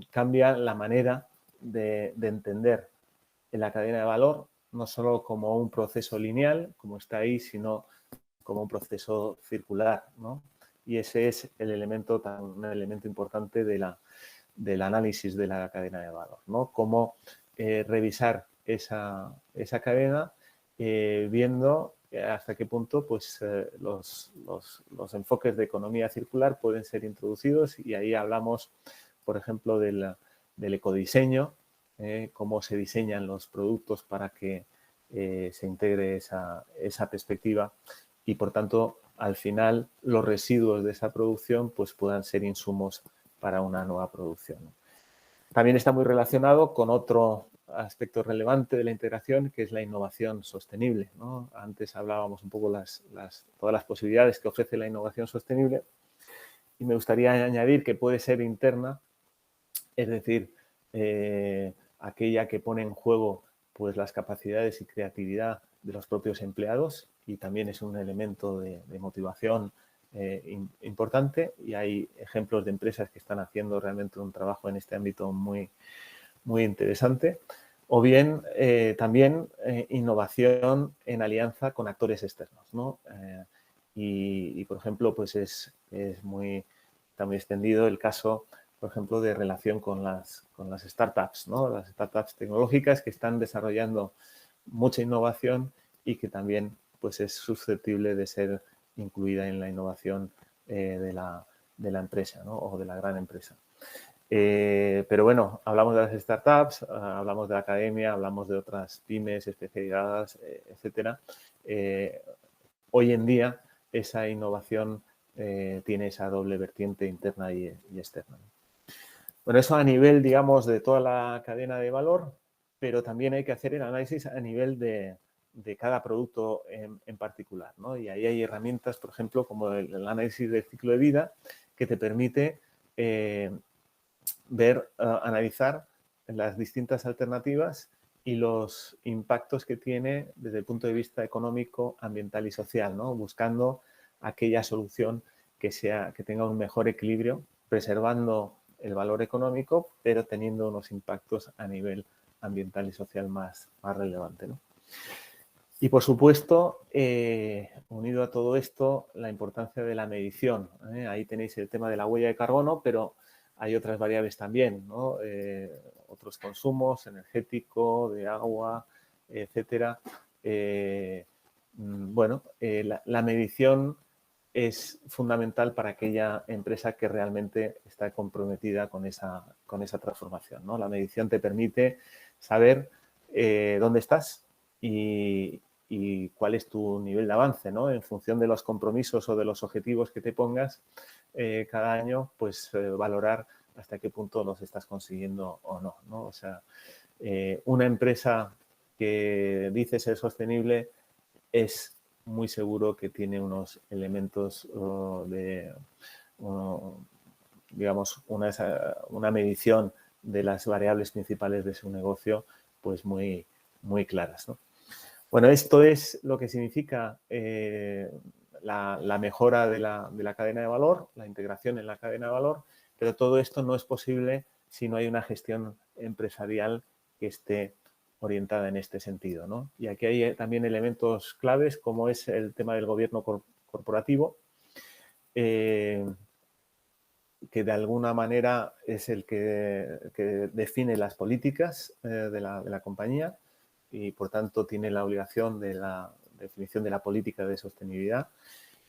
cambia la manera de entender la cadena de valor, no solo como un proceso lineal, como está ahí, sino como un proceso circular, ¿no? Y ese es un elemento importante del análisis de la cadena de valor, ¿no? Cómo revisar esa cadena viendo hasta qué punto pues, los enfoques de economía circular pueden ser introducidos, y ahí hablamos, por ejemplo, del ecodiseño, cómo se diseñan los productos para que se integre esa perspectiva y, por tanto, al final los residuos de esa producción pues, puedan ser insumos para una nueva producción. También está muy relacionado con otro aspecto relevante de la integración, que es la innovación sostenible, ¿no? Antes hablábamos un poco todas las posibilidades que ofrece la innovación sostenible, y me gustaría añadir que puede ser interna, es decir, aquella que pone en juego pues, las capacidades y creatividad de los propios empleados, y también es un elemento de motivación importante, y hay ejemplos de empresas que están haciendo realmente un trabajo en este ámbito muy, muy interesante. O bien también innovación en alianza con actores externos, ¿no? Y, por ejemplo, pues está muy extendido el caso, por ejemplo, de relación con las startups, ¿no? Las startups tecnológicas que están desarrollando mucha innovación y que también pues, es susceptible de ser incluida en la innovación de la empresa, ¿no? O de la gran empresa. Pero bueno, hablamos de las startups, hablamos de la academia, hablamos de otras pymes especializadas, etcétera. Hoy en día esa innovación tiene esa doble vertiente interna y externa. Bueno, eso a nivel, digamos, de toda la cadena de valor, pero también hay que hacer el análisis a nivel de cada producto en particular, ¿no? Y ahí hay herramientas, por ejemplo, como el análisis del ciclo de vida, que te permite analizar las distintas alternativas y los impactos que tiene desde el punto de vista económico, ambiental y social, ¿no? Buscando aquella solución que tenga un mejor equilibrio, preservando el valor económico, pero teniendo unos impactos a nivel ambiental y social más relevante, ¿no? Y, por supuesto, unido a todo esto, la importancia de la medición. Ahí tenéis el tema de la huella de carbono, pero hay otras variables también, ¿no? Otros consumos, energético, de agua, etcétera. Bueno, la medición es fundamental para aquella empresa que realmente está comprometida con esa transformación, ¿no? La medición te permite saber dónde estás y cuál es tu nivel de avance, ¿no? En función de los compromisos o de los objetivos que te pongas cada año, pues valorar hasta qué punto los estás consiguiendo o no, ¿no? O sea, una empresa que dice ser sostenible es muy seguro que tiene unos elementos digamos, una medición de las variables principales de su negocio, pues muy, muy claras, ¿no? Bueno, esto es lo que significa la mejora de la cadena de valor, la integración en la cadena de valor, pero todo esto no es posible si no hay una gestión empresarial que esté orientada en este sentido, ¿no? Y aquí hay también elementos claves, como es el tema del gobierno corporativo, que de alguna manera es el que define las políticas de la compañía y, por tanto, tiene la obligación de la definición de la política de sostenibilidad,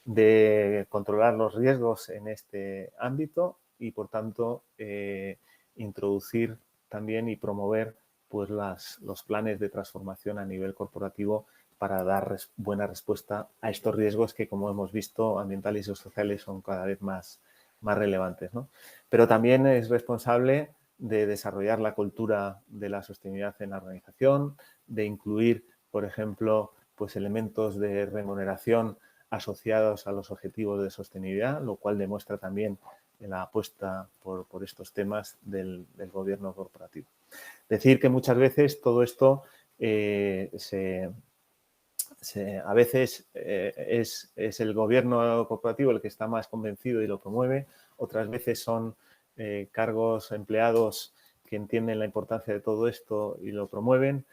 de controlar los riesgos en este ámbito y, por tanto, introducir también y promover pues, los planes de transformación a nivel corporativo para dar buena respuesta a estos riesgos que, como hemos visto, ambientales y sociales son cada vez más más relevantes, ¿no? Pero también es responsable de desarrollar la cultura de la sostenibilidad en la organización, de incluir, por ejemplo, pues elementos de remuneración asociados a los objetivos de sostenibilidad, lo cual demuestra también la apuesta por estos temas del gobierno corporativo. Decir que muchas veces todo esto a veces es el gobierno corporativo el que está más convencido y lo promueve, otras veces son cargos, empleados que entienden la importancia de todo esto y lo promueven.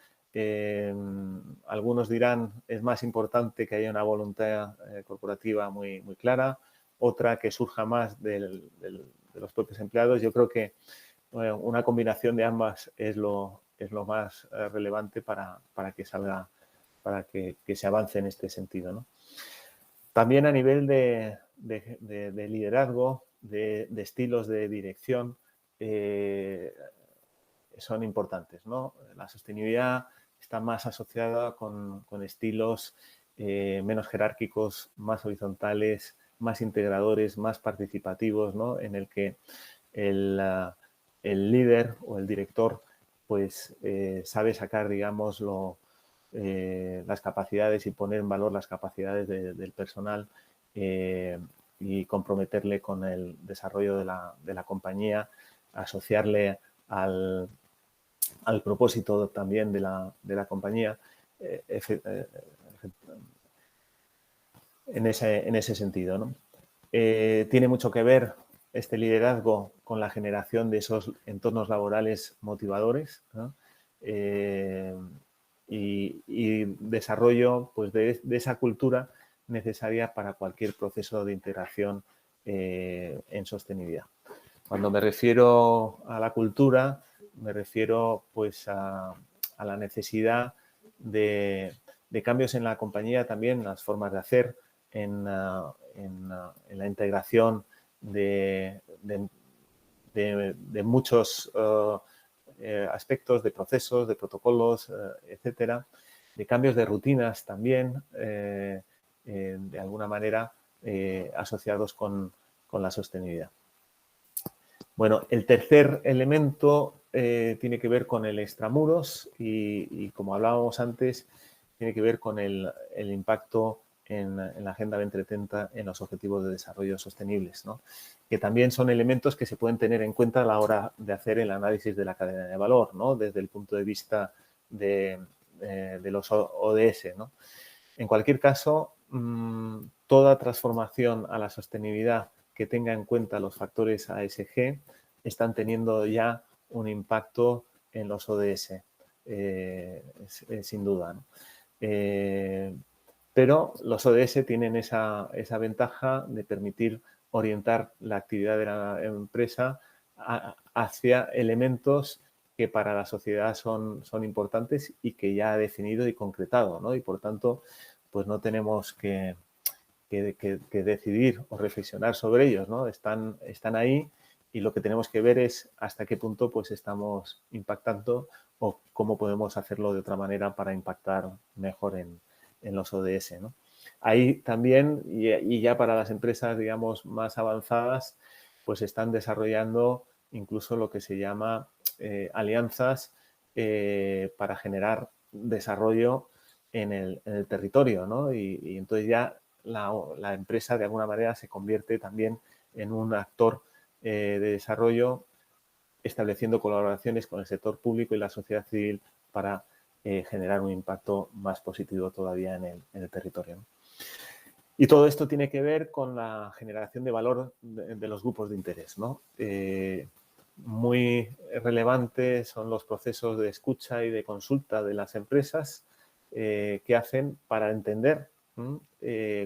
Algunos dirán es más importante que haya una voluntad corporativa muy, muy clara, otra que surja más de los propios empleados. Yo creo que una combinación de ambas es lo más relevante para que salga, para que se avance en este sentido, ¿no? También a nivel de liderazgo, de estilos de dirección, son importantes, ¿no? La sostenibilidad está más asociada con estilos menos jerárquicos, más horizontales, más integradores, más participativos, ¿no? En el que el líder o el director pues sabe sacar, digamos, las capacidades y poner en valor las capacidades del personal y comprometerle con el desarrollo de la compañía, asociarle al propósito también de la compañía en ese sentido, ¿no? Tiene mucho que ver este liderazgo con la generación de esos entornos laborales motivadores, ¿no? Y desarrollo pues, de esa cultura necesaria para cualquier proceso de integración en sostenibilidad. Cuando me refiero a la cultura, me refiero pues, a la necesidad de cambios en la compañía también, las formas de hacer, en la integración de muchos aspectos, de procesos, de protocolos, etcétera, de cambios de rutinas también, de alguna manera asociados con la sostenibilidad. Bueno, el tercer elemento tiene que ver con el extramuros y como hablábamos antes, tiene que ver con el impacto en la Agenda 2030 en los Objetivos de Desarrollo Sostenibles, ¿no? Que también son elementos que se pueden tener en cuenta a la hora de hacer el análisis de la cadena de valor, ¿no? Desde el punto de vista de los ODS, ¿no? En cualquier caso, toda transformación a la sostenibilidad que tenga en cuenta los factores ASG están teniendo ya un impacto en los ODS, sin duda, ¿no? Pero los ODS tienen esa ventaja de permitir orientar la actividad de la empresa hacia elementos que para la sociedad son importantes y que ya ha definido y concretado, ¿no? Y por tanto, pues no tenemos que decidir o reflexionar sobre ellos, ¿no? Están ahí y lo que tenemos que ver es hasta qué punto pues estamos impactando o cómo podemos hacerlo de otra manera para impactar mejor en los ODS, ¿no? Ahí también, y ya para las empresas, digamos, más avanzadas, pues están desarrollando incluso lo que se llama alianzas para generar desarrollo en el territorio, ¿no? Y entonces ya la empresa de alguna manera se convierte también en un actor de desarrollo, estableciendo colaboraciones con el sector público y la sociedad civil para generar un impacto más positivo todavía en el territorio, ¿no? Y todo esto tiene que ver con la generación de valor de los grupos de interés, ¿no? Muy relevantes son los procesos de escucha y de consulta de las empresas que hacen para entender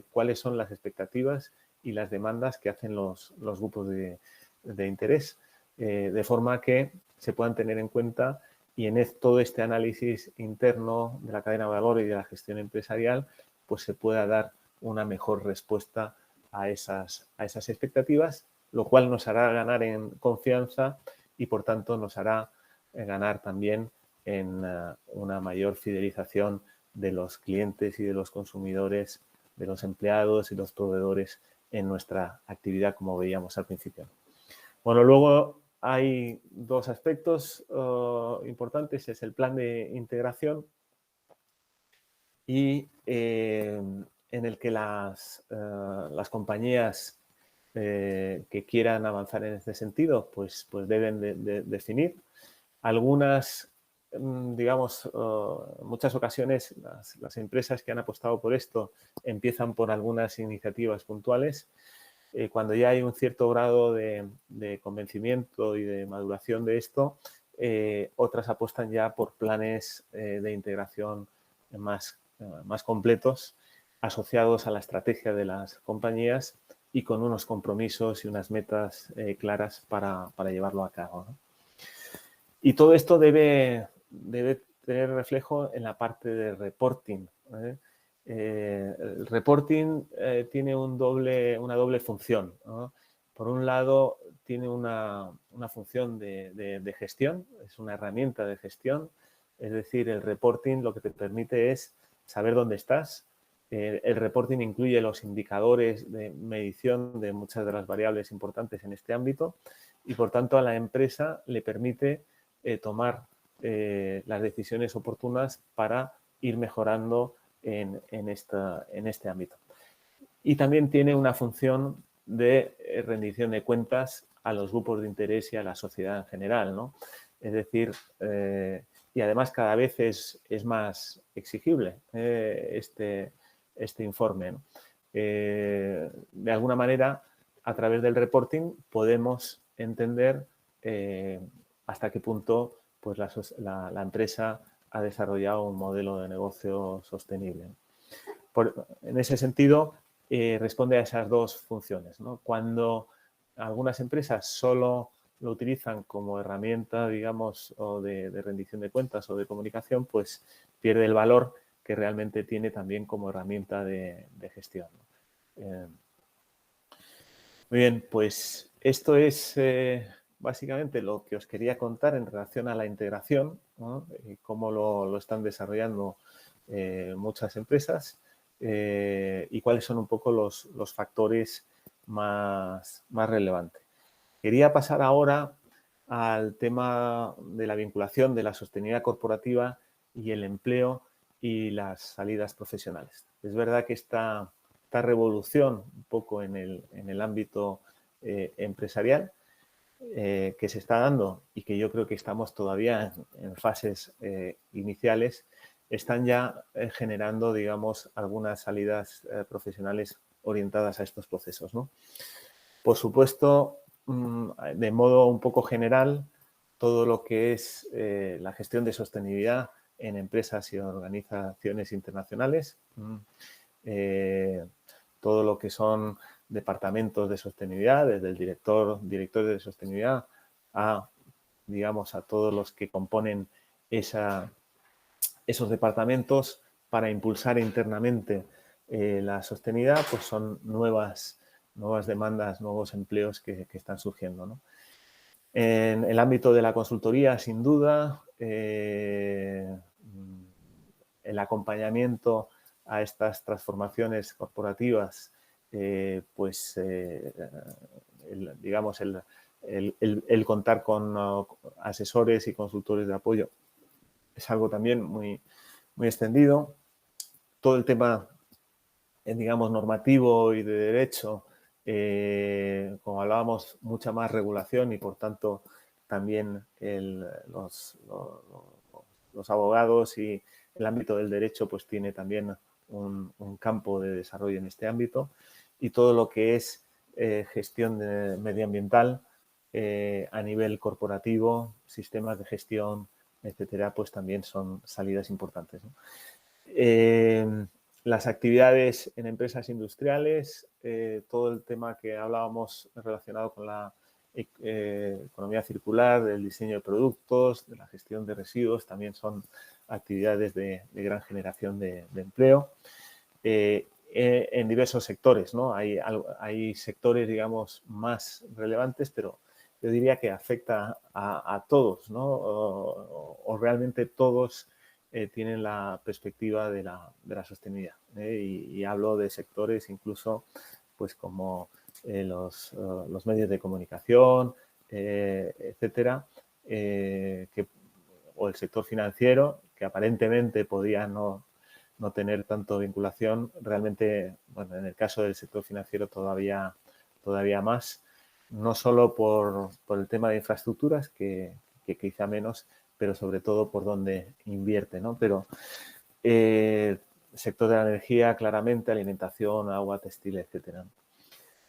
cuáles son las expectativas y las demandas que hacen los grupos de interés, de forma que se puedan tener en cuenta y en todo este análisis interno de la cadena de valor y de la gestión empresarial, pues se pueda dar una mejor respuesta a esas expectativas, lo cual nos hará ganar en confianza y, por tanto, nos hará ganar también en una mayor fidelización de los clientes y de los consumidores, de los empleados y los proveedores en nuestra actividad, como veíamos al principio. Bueno, luego hay dos aspectos importantes, es el plan de integración y en el que las compañías que quieran avanzar en este sentido, pues deben de definir. Algunas, digamos, en muchas ocasiones las empresas que han apostado por esto empiezan por algunas iniciativas puntuales. Cuando ya hay un cierto grado de convencimiento y de maduración de esto, otras apuestan ya por planes de integración más completos, asociados a la estrategia de las compañías y con unos compromisos y unas metas claras para llevarlo a cabo, ¿no? Y todo esto debe tener reflejo en la parte de reporting, ¿eh? El reporting tiene una doble función, ¿no? Por un lado, tiene una función de gestión, es una herramienta de gestión, es decir, el reporting lo que te permite es saber dónde estás. El reporting incluye los indicadores de medición de muchas de las variables importantes en este ámbito y, por tanto, a la empresa le permite tomar las decisiones oportunas para ir mejorando en este ámbito. Y también tiene una función de rendición de cuentas a los grupos de interés y a la sociedad en general, ¿no? Es decir, y además cada vez es más exigible este informe, ¿no? De alguna manera, a través del reporting podemos entender hasta qué punto pues, la empresa ha desarrollado un modelo de negocio sostenible. En ese sentido, responde a esas dos funciones, ¿no? Cuando algunas empresas solo lo utilizan como herramienta, digamos, o de rendición de cuentas o de comunicación, pues pierde el valor que realmente tiene también como herramienta de gestión, ¿no? Muy bien, pues esto es básicamente lo que os quería contar en relación a la integración, ¿no? Y cómo lo están desarrollando muchas empresas y cuáles son un poco los factores más relevantes. Quería pasar ahora al tema de la vinculación de la sostenibilidad corporativa y el empleo y las salidas profesionales. Es verdad que esta revolución un poco en el ámbito empresarial que se está dando y que yo creo que estamos todavía en fases iniciales, están ya generando, digamos, algunas salidas profesionales orientadas a estos procesos, ¿no? Por supuesto, de modo un poco general, todo lo que es la gestión de sostenibilidad en empresas y organizaciones internacionales, todo lo que son departamentos de sostenibilidad, desde el directores de sostenibilidad a, digamos, a todos los que componen esos departamentos para impulsar internamente la sostenibilidad, pues son nuevas demandas, nuevos empleos que están surgiendo, ¿no? En el ámbito de la consultoría, sin duda, el acompañamiento a estas transformaciones corporativas, digamos, el contar con asesores y consultores de apoyo es algo también muy extendido. Todo el tema, digamos, normativo y de derecho, como hablábamos, mucha más regulación y, por tanto, también los abogados y el ámbito del derecho pues tiene también un campo de desarrollo en este ámbito, y todo lo que es gestión medioambiental a nivel corporativo, sistemas de gestión, etcétera, pues también son salidas importantes, ¿no? Las actividades en empresas industriales, todo el tema que hablábamos relacionado con la economía circular, del diseño de productos, de la gestión de residuos, también son actividades de gran generación de empleo. En diversos sectores, ¿no? Hay sectores, digamos, más relevantes, pero yo diría que afecta a todos, ¿no? O realmente todos tienen la perspectiva de la sostenibilidad, y hablo de sectores incluso pues como los medios de comunicación, etcétera, o el sector financiero, que aparentemente podía no tener tanto vinculación, realmente, bueno, en el caso del sector financiero todavía más, no solo por el tema de infraestructuras, que quizá menos, pero sobre todo por donde invierte, ¿no? Pero sector de la energía, claramente, alimentación, agua, textil, etcétera.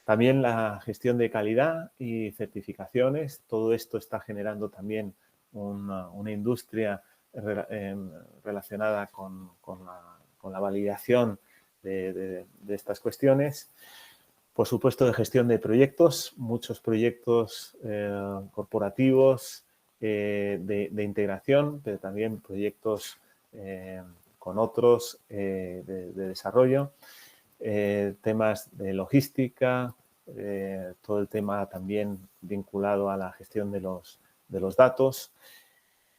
También la gestión de calidad y certificaciones, todo esto está generando también una industria relacionada con la validación de estas cuestiones. Por supuesto, de gestión de proyectos, muchos proyectos corporativos de integración, pero también proyectos con otros de desarrollo. Temas de logística, todo el tema también vinculado a la gestión de los datos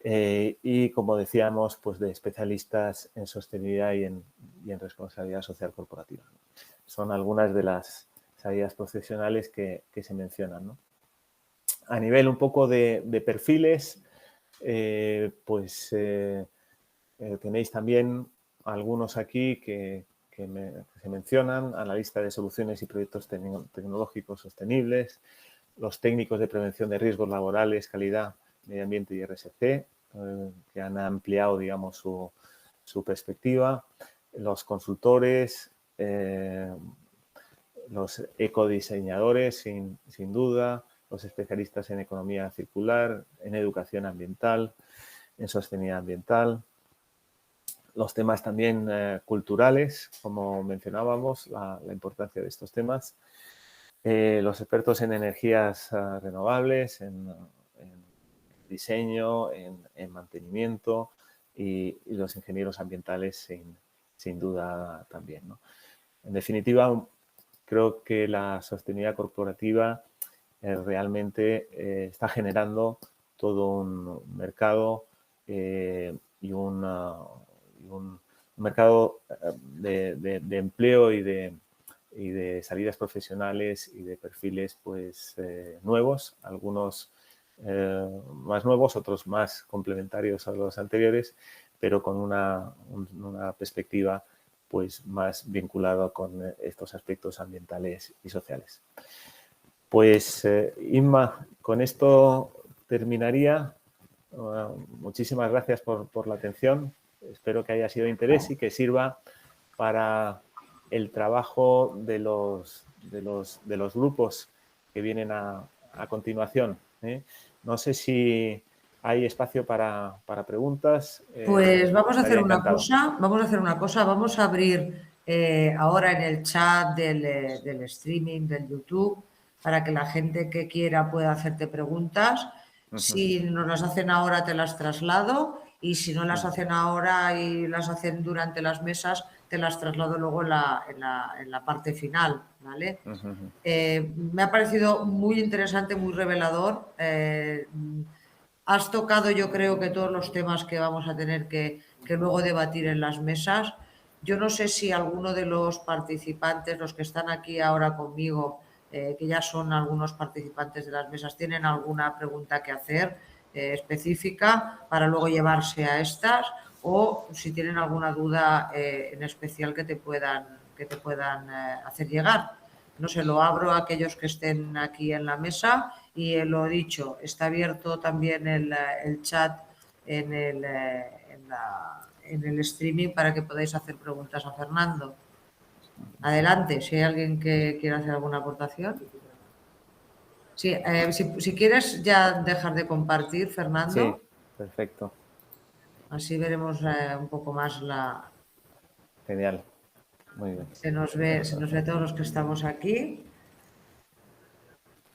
y, como decíamos, pues de especialistas en sostenibilidad y en responsabilidad social corporativa. Son algunas de las salidas profesionales que se mencionan, ¿no? A nivel un poco de perfiles, pues tenéis también algunos aquí que se mencionan: analista de soluciones y proyectos tecnológicos sostenibles, los técnicos de prevención de riesgos laborales, calidad, medio ambiente y RSC, que han ampliado, digamos, su perspectiva, los consultores, los ecodiseñadores, sin duda, los especialistas en economía circular, en educación ambiental, en sostenibilidad ambiental. Los temas también culturales, como mencionábamos, la importancia de estos temas. Los expertos en energías renovables, en diseño, en mantenimiento y los ingenieros ambientales, sin duda también, ¿no? En definitiva, creo que la sostenibilidad corporativa realmente está generando todo un mercado y un mercado de empleo y de salidas profesionales y de perfiles, pues nuevos, algunos más nuevos, otros más complementarios a los anteriores, pero con una perspectiva pues más vinculada con estos aspectos ambientales y sociales. Pues Inma, con esto terminaría. Muchísimas gracias por la atención. Espero que haya sido de interés y que sirva para el trabajo de los grupos que vienen a continuación, ¿eh? No sé si hay espacio para preguntas. Pues vamos a hacer una encantado. cosa, vamos a abrir ahora en el chat del streaming, del YouTube, para que la gente que quiera pueda hacerte preguntas. Si nos las hacen ahora, te las traslado, y si no las hacen ahora y las hacen durante las mesas, te las traslado luego en la parte final, ¿vale? Me ha parecido muy interesante, muy revelador. Has tocado, yo creo, que todos los temas que vamos a tener que luego debatir en las mesas. Yo no sé si alguno de los participantes, los que están aquí ahora conmigo, que ya son algunos participantes de las mesas, tienen alguna pregunta que hacer específica para luego llevarse a estas, o si tienen alguna duda en especial que te puedan hacer llegar. No sé, lo abro a aquellos que estén aquí en la mesa y lo dicho, está abierto también el chat en el streaming para que podáis hacer preguntas a Fernando. Adelante, si hay alguien que quiera hacer alguna aportación. Sí, si quieres ya dejar de compartir, Fernando. Sí, perfecto. Así veremos un poco más la... Genial, muy bien. Se nos ve todos los que estamos aquí.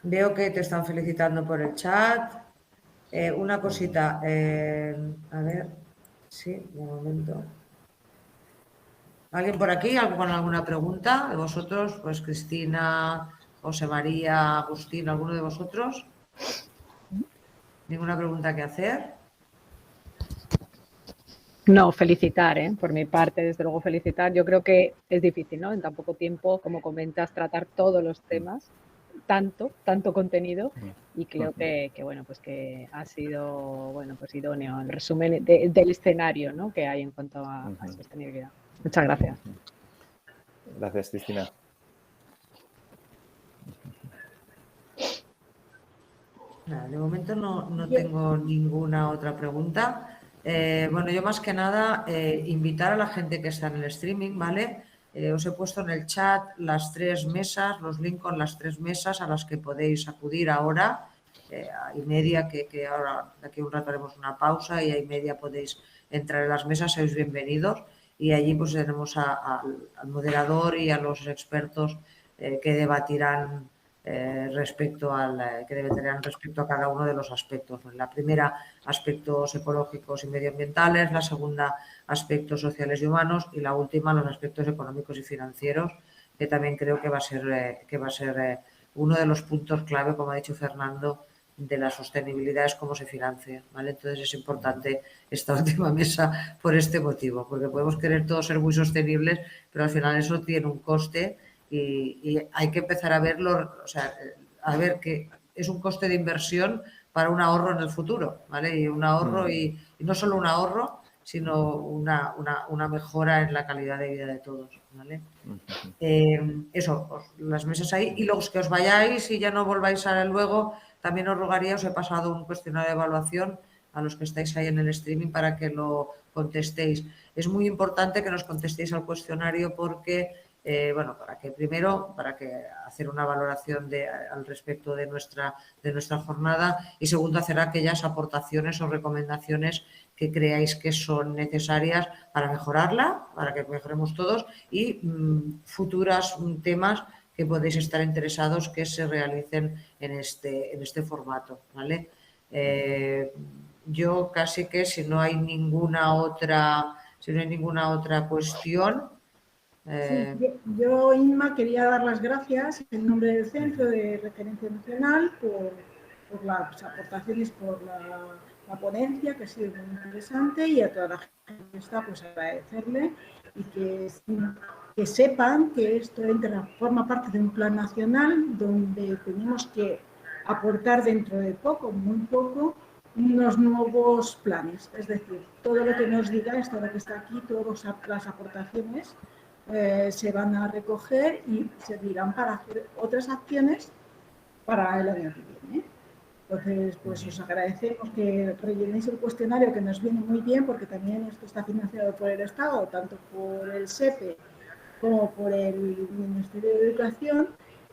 Veo que te están felicitando por el chat. Una cosita, a ver, sí, de momento. ¿Alguien por aquí con alguna pregunta de vosotros? Pues Cristina, José María, Agustín, ¿alguno de vosotros? ¿Ninguna pregunta que hacer? No, felicitar, por mi parte, desde luego felicitar. Yo creo que es difícil, ¿no? En tan poco tiempo, como comentas, tratar todos los temas, tanto contenido, y creo que bueno, pues que ha sido, bueno, pues idóneo el resumen del escenario, ¿no?, que hay en cuanto a sostenibilidad. Muchas gracias. Gracias, Cristina. De momento no tengo ninguna otra pregunta. Bueno, yo más que nada invitar a la gente que está en el streaming, ¿vale? Os he puesto en el chat las 3 mesas, los links con las 3 mesas a las que podéis acudir ahora. Hay media que ahora, de aquí a un rato haremos una pausa, y hay media podéis entrar en las mesas, sois bienvenidos. Y allí pues tenemos al moderador y a los expertos que debatirán respecto a cada uno de los aspectos. La primera, aspectos ecológicos y medioambientales; la segunda, aspectos sociales y humanos; y la última, los aspectos económicos y financieros, que también creo que va a ser uno de los puntos clave, como ha dicho Fernando, de la sostenibilidad, es cómo se financia, ¿vale? Entonces es importante esta última mesa por este motivo, porque podemos querer todos ser muy sostenibles, pero al final eso tiene un coste. Y hay que empezar a verlo, o sea, a ver que es un coste de inversión para un ahorro en el futuro, ¿vale? Y un ahorro, y no solo un ahorro, sino una mejora en la calidad de vida de todos, ¿vale? Eso, las mesas ahí, y los que os vayáis y ya no volváis a luego, también os rogaría, os he pasado un cuestionario de evaluación a los que estáis ahí en el streaming para que lo contestéis. Es muy importante que nos contestéis al cuestionario porque, bueno, para que hacer una valoración al respecto de nuestra jornada, y segundo, hacer aquellas aportaciones o recomendaciones que creáis que son necesarias para mejorarla, para que mejoremos todos, y futuros temas que podéis estar interesados que se realicen en este formato, ¿vale? Yo casi que si no hay ninguna otra cuestión. Yo, Inma, quería dar las gracias en nombre del Centro de Referencia Nacional por las aportaciones, por la ponencia, que ha sido muy interesante, y a toda la gente que está, pues agradecerle, y que sepan que esto forma parte de un plan nacional donde tenemos que aportar dentro de poco, muy poco, unos nuevos planes. Es decir, todo lo que nos digáis, todo lo que está aquí, todas las aportaciones se van a recoger y servirán para hacer otras acciones para el año que viene. Entonces, pues os agradecemos que rellenéis el cuestionario, que nos viene muy bien, porque también esto está financiado por el Estado, tanto por el SEPE como por el Ministerio de Educación,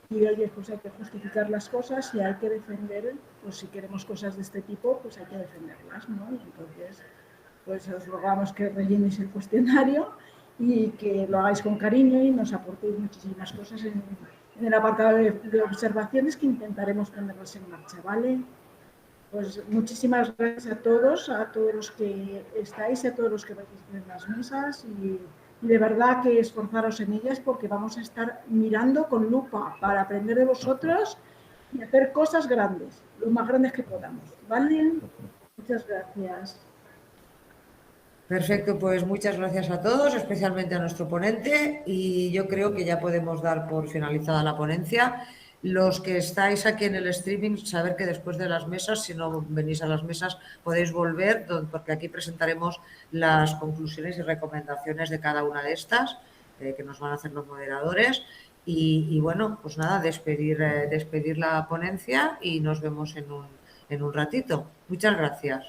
y oye, pues hay que justificar las cosas y hay que defender, pues si queremos cosas de este tipo, pues hay que defenderlas, ¿no? Y entonces, pues os rogamos que rellenéis el cuestionario y que lo hagáis con cariño y nos aportéis muchísimas cosas en el apartado de observaciones, que intentaremos ponerlas en marcha, ¿vale? Pues muchísimas gracias a todos los que estáis, a todos los que vais en las mesas, y de verdad que esforzaros en ellas, porque vamos a estar mirando con lupa para aprender de vosotros y hacer cosas grandes, lo más grandes que podamos, ¿vale? Muchas gracias. Perfecto, pues muchas gracias a todos, especialmente a nuestro ponente, y yo creo que ya podemos dar por finalizada la ponencia. Los que estáis aquí en el streaming, saber que después de las mesas, si no venís a las mesas, podéis volver, porque aquí presentaremos las conclusiones y recomendaciones de cada una de estas, que nos van a hacer los moderadores. Y bueno, pues nada, despedir la ponencia, y nos vemos en un ratito. Muchas gracias.